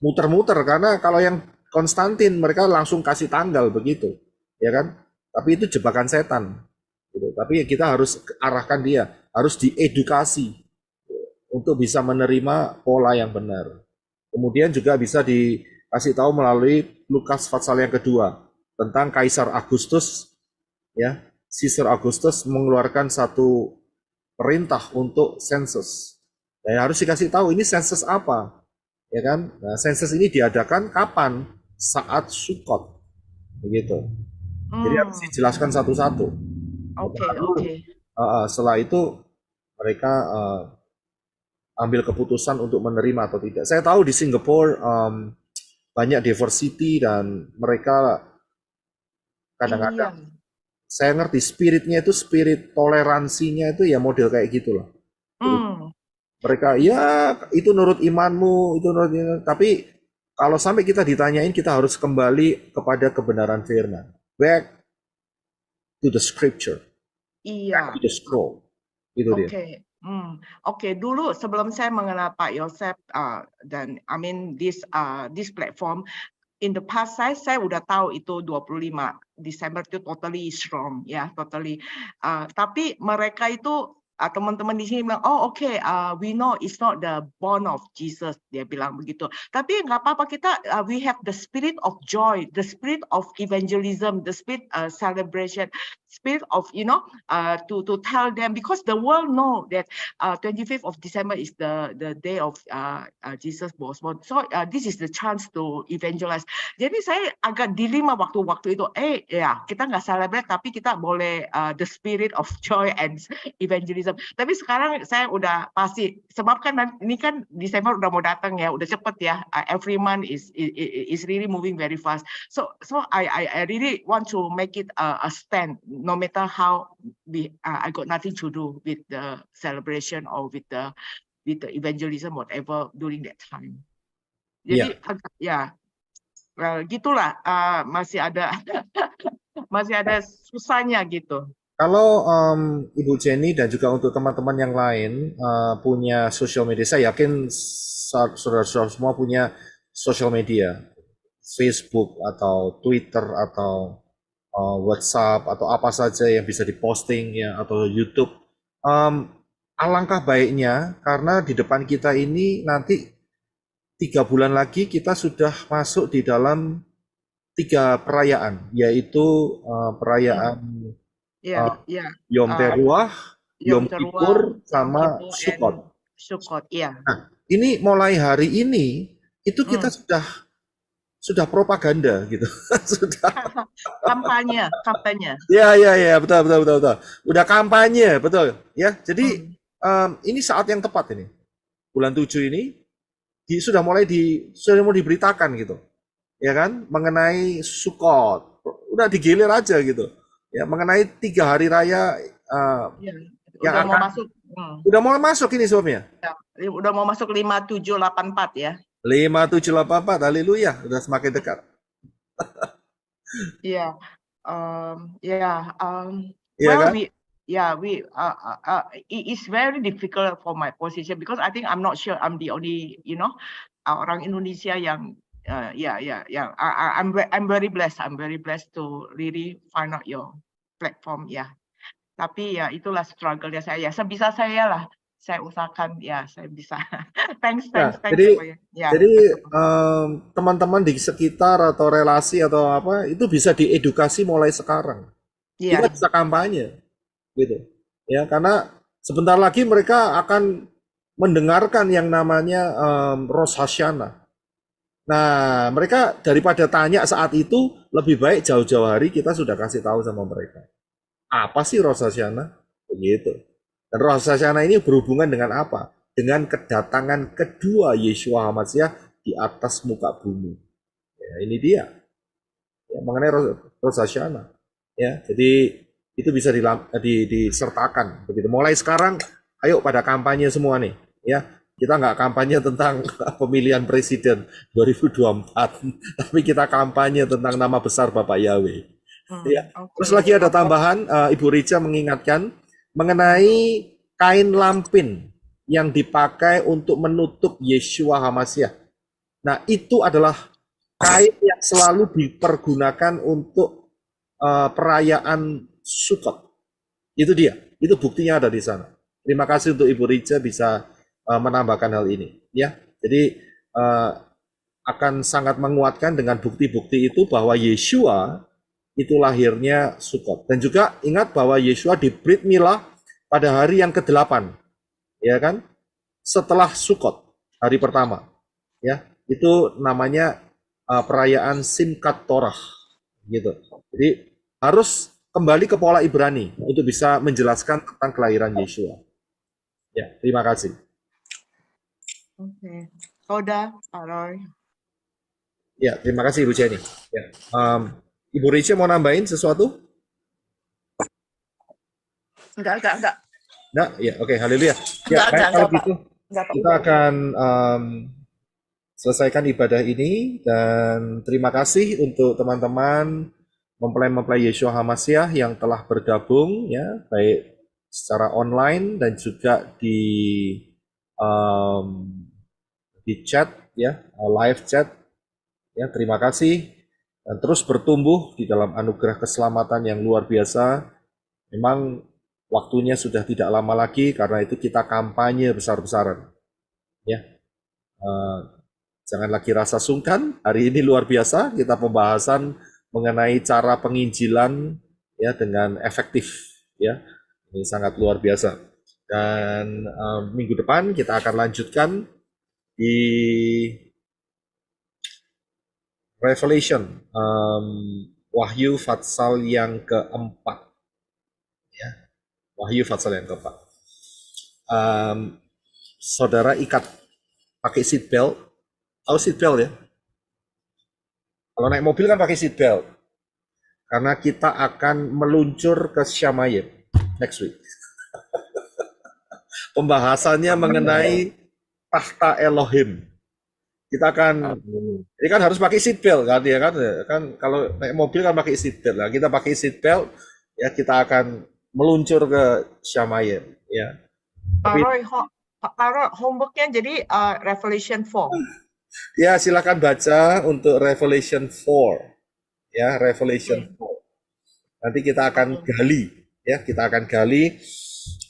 [SPEAKER 1] muter-muter karena kalau yang Konstantin mereka langsung kasih tanggal begitu, ya kan? Tapi itu jebakan setan. Gitu. Tapi kita harus arahkan dia, harus diedukasi untuk bisa menerima pola yang benar. Kemudian juga bisa dikasih tahu melalui Lukas pasal yang kedua tentang Kaisar Agustus, ya, Caesar Augustus mengeluarkan satu perintah untuk sensus. Ya, harus dikasih tahu ini sensus apa, ya kan? Nah, sensus ini diadakan kapan? Saat Sukot, begitu. Jadi harus dijelaskan satu-satu.
[SPEAKER 13] Oke.
[SPEAKER 1] Setelah itu mereka ambil keputusan untuk menerima atau tidak. Saya tahu di Singapura banyak diversity dan mereka kadang-kadang saya ngerti spiritnya itu, spirit toleransinya itu ya model kayak gitu loh. Mereka ya itu nurut imanmu, itu nurut iman. Tapi kalau sampai kita ditanyain, kita harus kembali kepada kebenaran firman. Back to the scripture.
[SPEAKER 13] Iya.
[SPEAKER 1] Back to the scroll. Itu dia.
[SPEAKER 13] Oke, dulu sebelum saya mengenal Pak Yosef dan this platform, in the past saya udah tahu itu 25 Desember itu totally strong ya, totally. Tapi mereka itu teman-teman di sini bilang, oh oke, we know it's not the born of Jesus, dia bilang begitu. Tapi nggak apa-apa, kita we have the spirit of joy, the spirit of evangelism, the spirit celebration, spirit of to tell them, because the world know that 25th of December is the day of Jesus was born. So this is the chance to evangelize. Jadi saya agak dilema waktu-waktu itu. Ya kita nggak celebrate, tapi kita boleh the spirit of joy and evangelism. Tapi sekarang saya udah pasti, sebab kan ini kan Desember udah mau datang ya, udah cepet ya. Every month is really moving very fast. So I really want to make it a stand, no matter how I got nothing to do with the celebration or with the evangelism, whatever during that time. Jadi gitulah, masih ada susahnya gitu.
[SPEAKER 1] Kalau Ibu Jenny dan juga untuk teman-teman yang lain punya social media, saya yakin saudara-saudara semua punya social media, Facebook atau Twitter atau WhatsApp atau apa saja yang bisa diposting ya, atau YouTube. Alangkah baiknya, karena di depan kita ini nanti 3 bulan lagi kita sudah masuk di dalam 3 perayaan, yaitu perayaan Yom Teruah, Yom Kippur, sama Sukot. Nah, ini mulai hari ini itu kita sudah propaganda gitu. Sudah
[SPEAKER 13] kampanye.
[SPEAKER 1] Ya, betul. Udah kampanye, betul. Ya, jadi ini saat yang tepat ini. Bulan 7 ini sudah mulai diberitakan gitu. Ya kan? Mengenai Sukot. Udah digilir aja gitu. Ya, mengenai 3 hari raya yang udah mau masuk ini sebabnya.
[SPEAKER 13] Ya, udah mau masuk 5784 ya.
[SPEAKER 1] 5784, haleluya, udah semakin dekat.
[SPEAKER 13] Iya. It is very difficult for my position because I think I'm not sure I'm the only, orang Indonesia yang I'm very blessed. I'm very blessed to really find out your platform ya. Tapi ya itulah struggle-nya saya. Sebisa saya lah, saya usahakan ya, saya bisa. Thanks.
[SPEAKER 1] Jadi teman-teman di sekitar atau relasi atau apa itu bisa diedukasi mulai sekarang. Kita bisa kampanye, gitu. Ya, karena sebentar lagi mereka akan mendengarkan yang namanya Rosh Hashanah. Nah, mereka daripada tanya saat itu, lebih baik jauh-jauh hari kita sudah kasih tahu sama mereka. Apa sih Rosh Hashanah? Begitu. Dan Rosh Hashanah ini berhubungan dengan apa? Dengan kedatangan kedua Yeshua HaMashiach di atas muka bumi. Ya, ini dia. Ya, mengenai Rosh Hashanah. Ya, jadi itu bisa disertakan. Begitu. Mulai sekarang, ayo pada kampanye semua nih. Ya. Kita nggak kampanye tentang pemilihan presiden 2024, tapi kita kampanye tentang nama besar Bapak Yahweh. Ya. Terus lagi ada tambahan, Ibu Rica mengingatkan mengenai kain lampin yang dipakai untuk menutup Yeshua HaMashiach. Nah, itu adalah kain yang selalu dipergunakan untuk perayaan Sukot. Itu dia, itu buktinya ada di sana. Terima kasih untuk Ibu Rica bisa menambahkan hal ini, ya. Jadi akan sangat menguatkan dengan bukti-bukti itu bahwa Yeshua itu lahirnya Sukot. Dan juga ingat bahwa Yeshua di Brit Milah pada hari yang ke-8, ya kan? Setelah Sukot, hari pertama. ya. Itu namanya perayaan Simchat Torah, gitu. Jadi harus kembali ke pola Ibrani untuk bisa menjelaskan tentang kelahiran Yeshua. Ya, terima kasih.
[SPEAKER 13] Oke. Udah, Pak Roy.
[SPEAKER 1] Ya, terima kasih Ibu Jenny. Ya, Ibu Richa mau nambahin sesuatu?
[SPEAKER 11] Enggak.
[SPEAKER 1] Nah, ya, oke, haleluya. Ya,
[SPEAKER 11] Enggak,
[SPEAKER 1] kalau
[SPEAKER 11] Pak.
[SPEAKER 1] gitu
[SPEAKER 11] Enggak, Pak.
[SPEAKER 1] kita akan selesaikan ibadah ini, dan terima kasih untuk teman-teman mempelai-mempelai Yeshua HaMashiach yang telah bergabung, ya, baik secara online dan juga di chat, ya, live chat. Ya, terima kasih, dan terus bertumbuh di dalam anugerah keselamatan yang luar biasa. Memang waktunya sudah tidak lama lagi, karena itu kita kampanye besar-besaran. Ya, jangan lagi rasa sungkan. Hari ini luar biasa, kita pembahasan mengenai cara penginjilan, ya, dengan efektif. Ya, ini sangat luar biasa. Dan minggu depan kita akan lanjutkan di Revelation, Wahyu Fatsal yang keempat. Ya, Wahyu Fatsal yang keempat. Saudara ikat pakai seat belt. Tahu seat belt, ya? Kalau naik mobil kan pakai seat belt. Karena kita akan meluncur ke Shamayim next week. Pembahasannya mengenai tahta Elohim. Kita akan, ini kan harus pakai seat belt kan, ya kan? Kan kalau naik mobil kan pakai seat belt. Nah, kita pakai seat belt, ya, kita akan meluncur ke Shamayim, ya.
[SPEAKER 13] Pak
[SPEAKER 1] Tapi
[SPEAKER 13] Roy, homeworknya jadi Revelation 4.
[SPEAKER 1] ya, silakan baca untuk Revelation 4, ya, Revelation 4. Nanti kita akan gali, ya, kita akan gali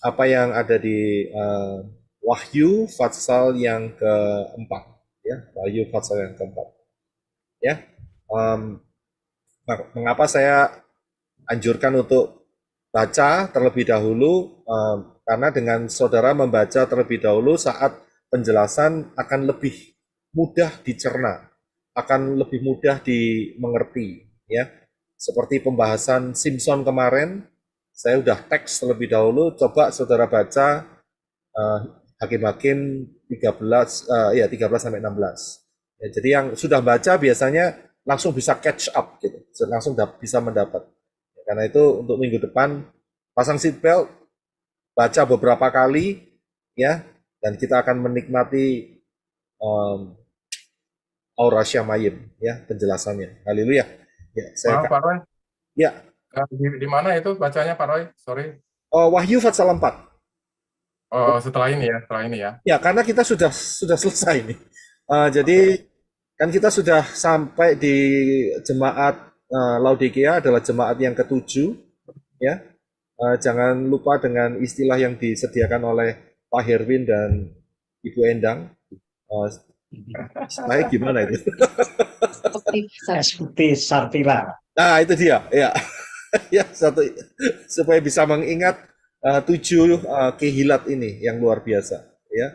[SPEAKER 1] apa yang ada di Wahyu Fatsal yang keempat, ya, Wahyu Fatsal yang keempat, ya. Mengapa saya anjurkan untuk baca terlebih dahulu? Karena dengan saudara membaca terlebih dahulu, saat penjelasan akan lebih mudah dicerna, akan lebih mudah dimengerti, ya. Seperti pembahasan Simpson kemarin, saya udah teks terlebih dahulu. Coba saudara baca Hakim-Hakim 13 sampai 16. Ya, jadi yang sudah baca biasanya langsung bisa catch up, gitu, langsung bisa mendapat. Ya, karena itu untuk minggu depan pasang seatbelt, baca beberapa kali, ya, dan kita akan menikmati Aura Shamayim, ya, penjelasannya. Haleluya. Ya,
[SPEAKER 3] Maaf, Pak Roy.
[SPEAKER 1] Ya.
[SPEAKER 3] Di mana itu bacanya, Pak Roy? Sorry.
[SPEAKER 1] Wahyu Fatsal 4.
[SPEAKER 3] Oh, setelah ini ya.
[SPEAKER 1] Ya, karena kita sudah selesai nih. Jadi kan kita sudah sampai di jemaat Laodikia, adalah jemaat yang ke-7, ya. Jangan lupa dengan istilah yang disediakan oleh Pak Herwin dan Ibu Endang. Istilahnya gimana itu?
[SPEAKER 2] Seperti Sartila.
[SPEAKER 1] Nah, itu dia, ya. Ya, satu, supaya bisa mengingat 7 kehilat ini yang luar biasa, ya.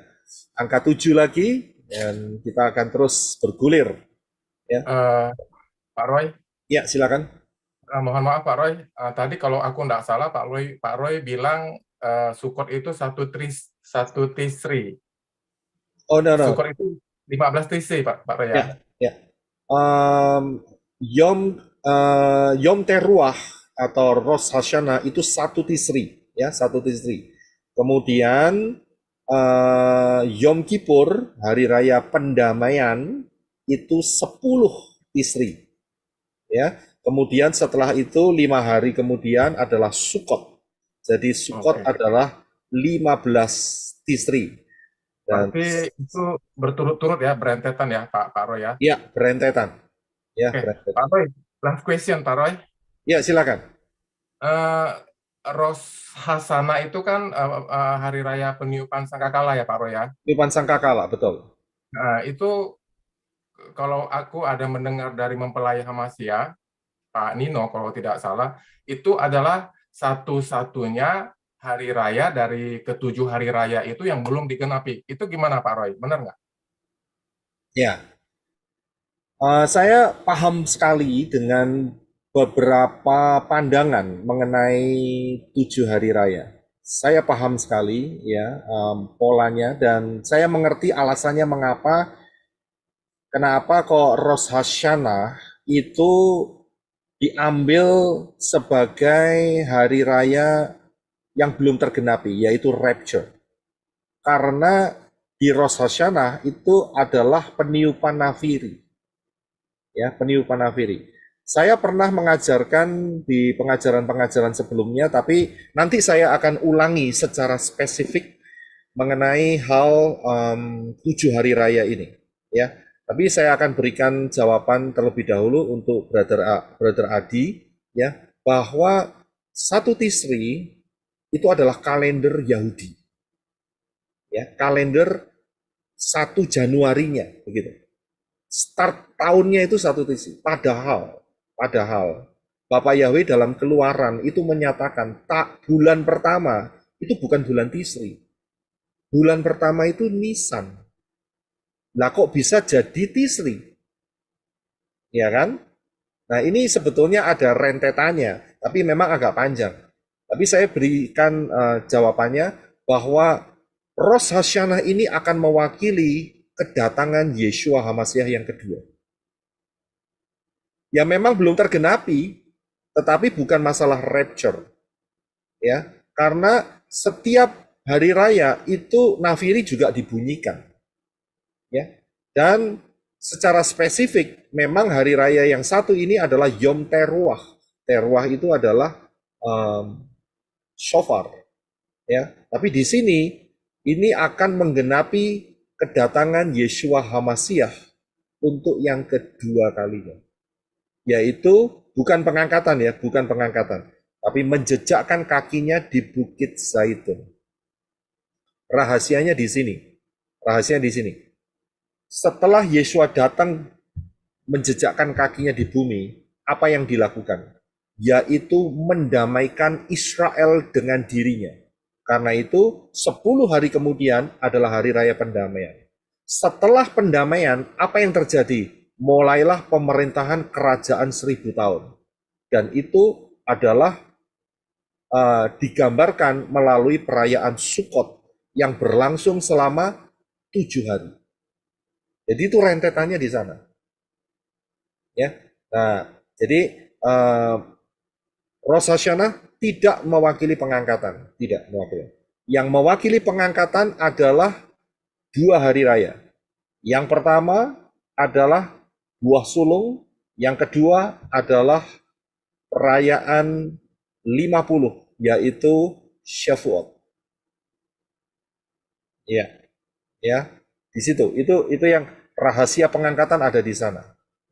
[SPEAKER 1] Angka 7 lagi, dan kita akan terus bergulir, ya.
[SPEAKER 3] Pak Roy.
[SPEAKER 1] Ya, silakan.
[SPEAKER 3] Mohon maaf, Pak Roy. Tadi kalau aku nggak salah, Pak Roy bilang Sukot itu 1 Tisri.
[SPEAKER 1] Oh, no.
[SPEAKER 3] Sukot itu 15 Tisri, Pak Roy, ya.
[SPEAKER 1] Ya. Yom Teruah atau Rosh Hashanah itu 1 Tisri, ya, 1 Tisri. Kemudian Yom Kippur, hari raya pendamaian, itu 10 Tisri, ya. Kemudian setelah itu 5 hari kemudian adalah Sukot. Jadi Sukot adalah 15 Tisri. Dan
[SPEAKER 3] berarti itu berturut-turut ya, berentetan ya, Pak Roy, ya?
[SPEAKER 1] Ya, berentetan. Ya, berentetan.
[SPEAKER 3] Pak Roy, last question, Pak Roy.
[SPEAKER 1] Ya, silakan.
[SPEAKER 3] Rosh Hashanah itu kan hari raya peniupan sangkakala ya, Pak Roy, ya?
[SPEAKER 1] Peniupan sangkakala, betul.
[SPEAKER 3] Nah, itu kalau aku ada mendengar dari mempelai HaMashiach, Pak Nino kalau tidak salah, itu adalah satu-satunya hari raya dari ke-7 hari raya itu yang belum digenapi. Itu gimana, Pak Roy? Benar nggak?
[SPEAKER 1] Ya, saya paham sekali dengan beberapa pandangan mengenai 7 hari raya. Saya paham sekali ya polanya dan saya mengerti alasannya kenapa kok Rosh Hashanah itu diambil sebagai hari raya yang belum tergenapi, yaitu rapture. Karena di Rosh Hashanah itu adalah peniupan nafiri. Ya, peniupan nafiri. Saya pernah mengajarkan di pengajaran-pengajaran sebelumnya, tapi nanti saya akan ulangi secara spesifik mengenai hal 7 hari raya ini. Ya, tapi saya akan berikan jawaban terlebih dahulu untuk Brother Adi, ya, bahwa 1 Tisri itu adalah kalender Yahudi, ya, kalender 1 Januarinya, begitu. Start tahunnya itu 1 Tisri. Padahal Bapak Yahweh dalam Keluaran itu menyatakan bulan pertama itu bukan bulan Tisri. Bulan pertama itu Nisan. Lah kok bisa jadi Tisri? Ya kan? Nah ini sebetulnya ada rentetannya, tapi memang agak panjang. Tapi saya berikan jawabannya bahwa Rosh Hashanah ini akan mewakili kedatangan Yeshua HaMashiach yang kedua. Ya memang belum tergenapi, tetapi bukan masalah rapture. Ya, karena setiap hari raya itu nafiri juga dibunyikan. Ya. Dan secara spesifik memang hari raya yang satu ini adalah Yom Teruah. Teruah itu adalah shofar. Ya, tapi di sini ini akan menggenapi kedatangan Yeshua HaMashiach untuk yang kedua kalinya. Yaitu bukan pengangkatan ya, bukan pengangkatan, tapi menjejakkan kakinya di Bukit Zaitun. Rahasianya di sini. Rahasianya di sini. Setelah Yeshua datang menjejakkan kakinya di bumi, apa yang dilakukan? Yaitu mendamaikan Israel dengan dirinya. Karena itu 10 hari kemudian adalah hari raya pendamaian. Setelah pendamaian, apa yang terjadi? Mulailah pemerintahan kerajaan 1000 tahun. Dan itu adalah digambarkan melalui perayaan Sukkot yang berlangsung selama 7 hari. Jadi itu rentetannya di sana. Ya. Nah, jadi Rosh Hashanah tidak mewakili pengangkatan, tidak mewakili. Yang mewakili pengangkatan adalah 2 hari raya. Yang pertama adalah buah sulung, yang kedua adalah perayaan 50, yaitu Shavuot. Ya, ya, di situ. Itu yang rahasia pengangkatan ada di sana.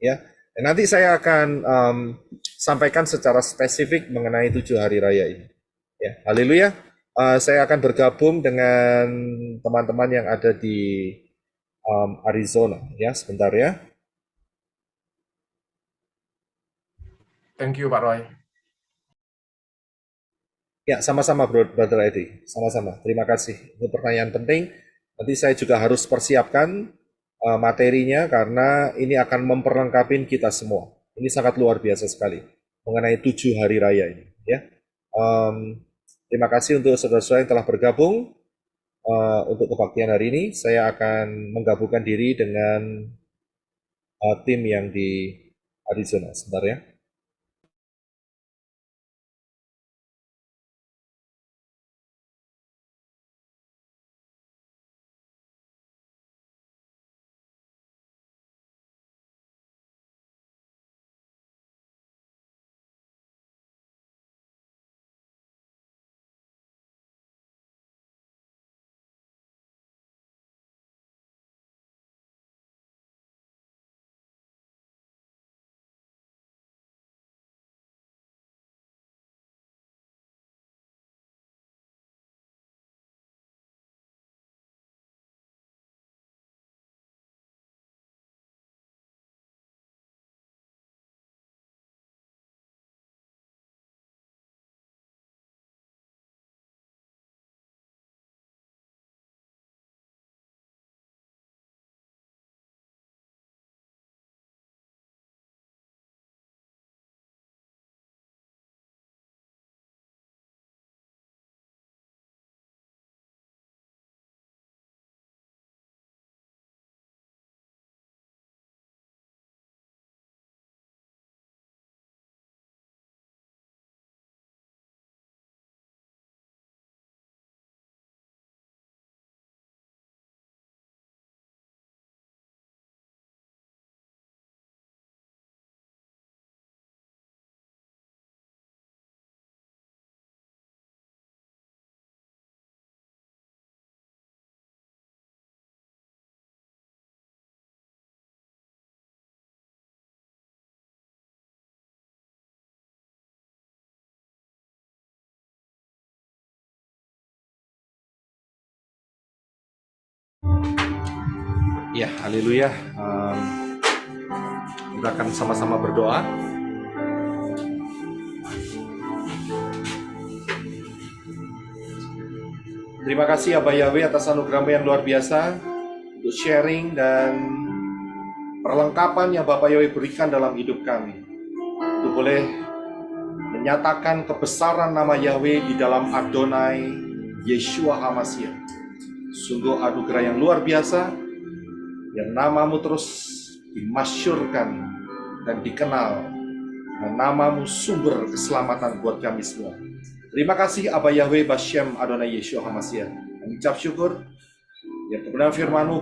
[SPEAKER 1] Ya, dan nanti saya akan sampaikan secara spesifik mengenai 7 hari raya ini. Ya, haleluya. Saya akan bergabung dengan teman-teman yang ada di Arizona. Ya, sebentar ya.
[SPEAKER 3] Thank you, Pak Roy.
[SPEAKER 1] Ya, sama-sama Brother Edi. Sama-sama. Terima kasih. Ini pertanyaan penting. Nanti saya juga harus persiapkan materinya karena ini akan memperlengkapi kita semua. Ini sangat luar biasa sekali mengenai 7 hari raya ini. Ya, terima kasih untuk saudara-saudara yang telah bergabung untuk kebaktian hari ini. Saya akan menggabungkan diri dengan tim yang di Arizona. Sebentar ya. Ya, haleluya. Kita akan sama-sama berdoa. Terima kasih Abah Yahweh atas anugerah yang luar biasa untuk sharing dan perlengkapan yang Bapak Yahweh berikan dalam hidup kami. Untuk boleh menyatakan kebesaran nama Yahweh di dalam Adonai Yeshua HaMashiach. Sungguh anugerah yang luar biasa, yang namamu terus dimasyurkan dan dikenal, dan namamu sumber keselamatan buat kami semua. Terima kasih Abah Yahweh Bashem Adonai Yeshua HaMashiach. Kami ucap syukur yang kebenaran firman-Mu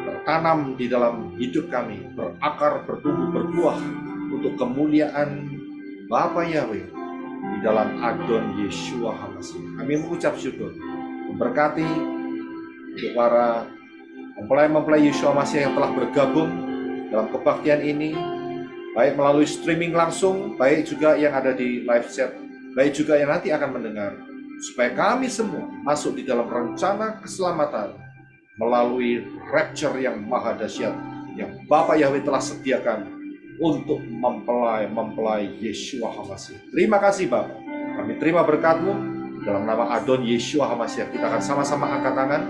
[SPEAKER 1] tertanam di dalam hidup kami, berakar, bertumbuh, berbuah untuk kemuliaan Bapa Yahweh di dalam Adon Yeshua HaMashiach. Kami mengucap syukur, memberkati untuk para mempelai-mempelai Yeshua HaMashiach yang telah bergabung dalam kebaktian ini, baik melalui streaming langsung, baik juga yang ada di live chat, baik juga yang nanti akan mendengar, supaya kami semua masuk di dalam rencana keselamatan melalui rapture yang maha dahsyat yang Bapa Yahweh telah sediakan untuk mempelai Yeshua HaMashiach. Terima kasih Bapa. Kami terima berkat-Mu dalam nama Adon Yeshua HaMashiach. Kita akan sama-sama angkat tangan.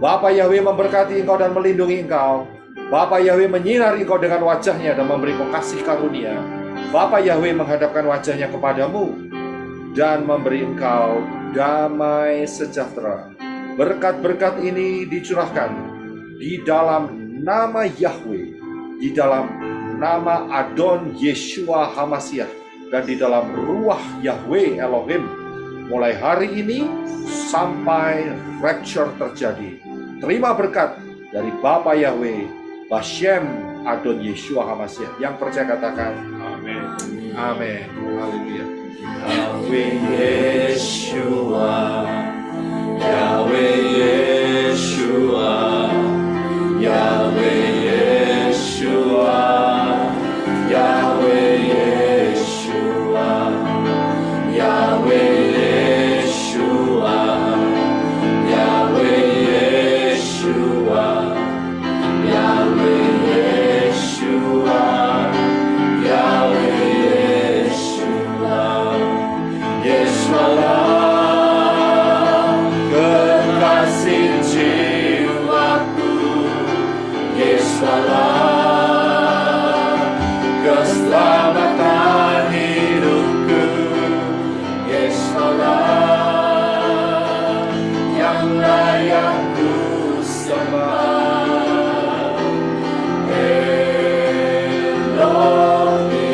[SPEAKER 1] Bapa Yahweh memberkati engkau dan melindungi engkau. Bapa Yahweh menyinari engkau dengan wajahnya dan memberi engkau kasih karunia. Bapa Yahweh menghadapkan wajahnya kepadamu dan memberi engkau damai sejahtera. Berkat-berkat ini dicurahkan di dalam nama Yahweh, di dalam nama Adon Yeshua HaMashiach, dan di dalam ruah Yahweh Elohim, mulai hari ini sampai rapture terjadi. Terima berkat dari Bapa Yahweh Bashem Adon Yeshua HaMashiach. Yang percaya katakan amin. Amin. Haleluya. Yahweh Yeshua, Yahweh Yeshua, Yahweh Yeshua, Yahweh Yeshua, Yahweh Yeshua, Yahweh Yeshua, Yahweh Yeshua, Yahweh Yeshua, Yeshua, kekasih jiwaku, Yeshua, keselamatan hidupku, Yeshua, yang layak ku sembah, Elohimku,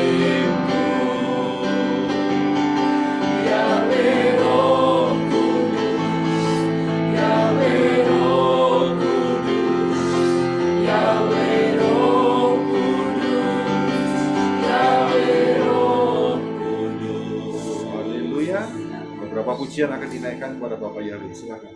[SPEAKER 1] Yahweh Roh Kudus, Yahweh Roh Kudus, Yahweh Roh Kudus, Yahweh Roh Kudus. Haleluya. Beberapa pujian akan dinaikkan kepada Bapak Yahweh. Silakan.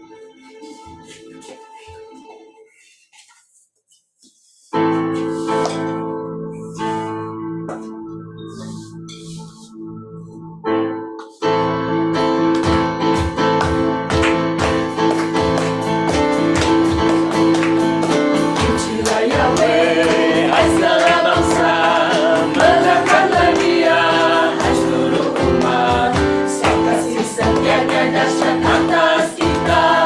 [SPEAKER 14] Pujilah Yahweh, hai segala bangsa, melangkahlah Dia, hai seluruh umat, sebab kasih setianya dahsyat atas kita.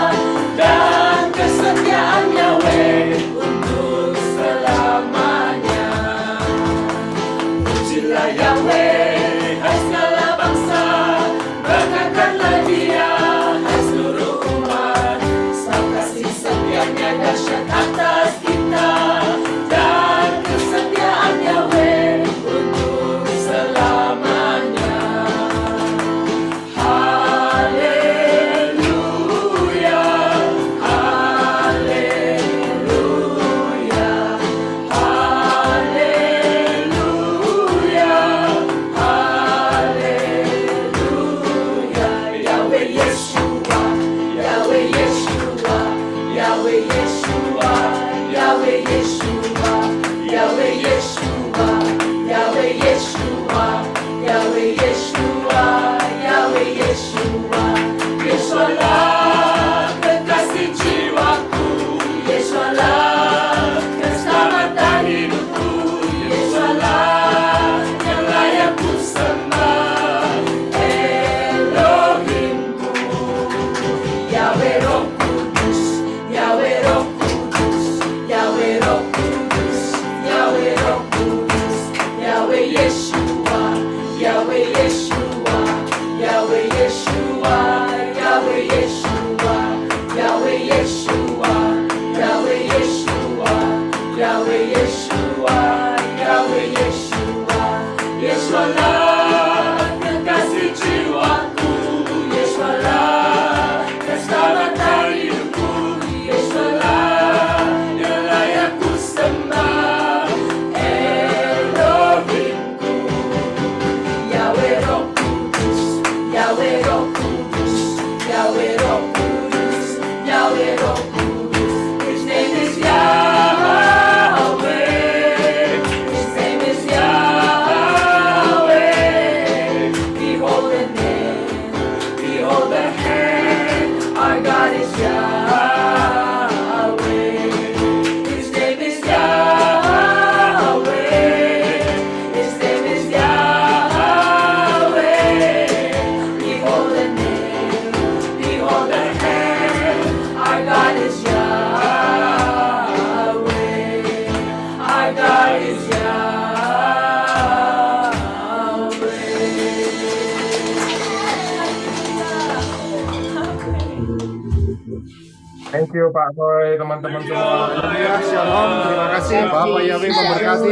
[SPEAKER 3] Thank you Pak Roy, teman-teman semua.
[SPEAKER 1] Ya, shalom. Terima kasih Bapak Yahweh memberkati.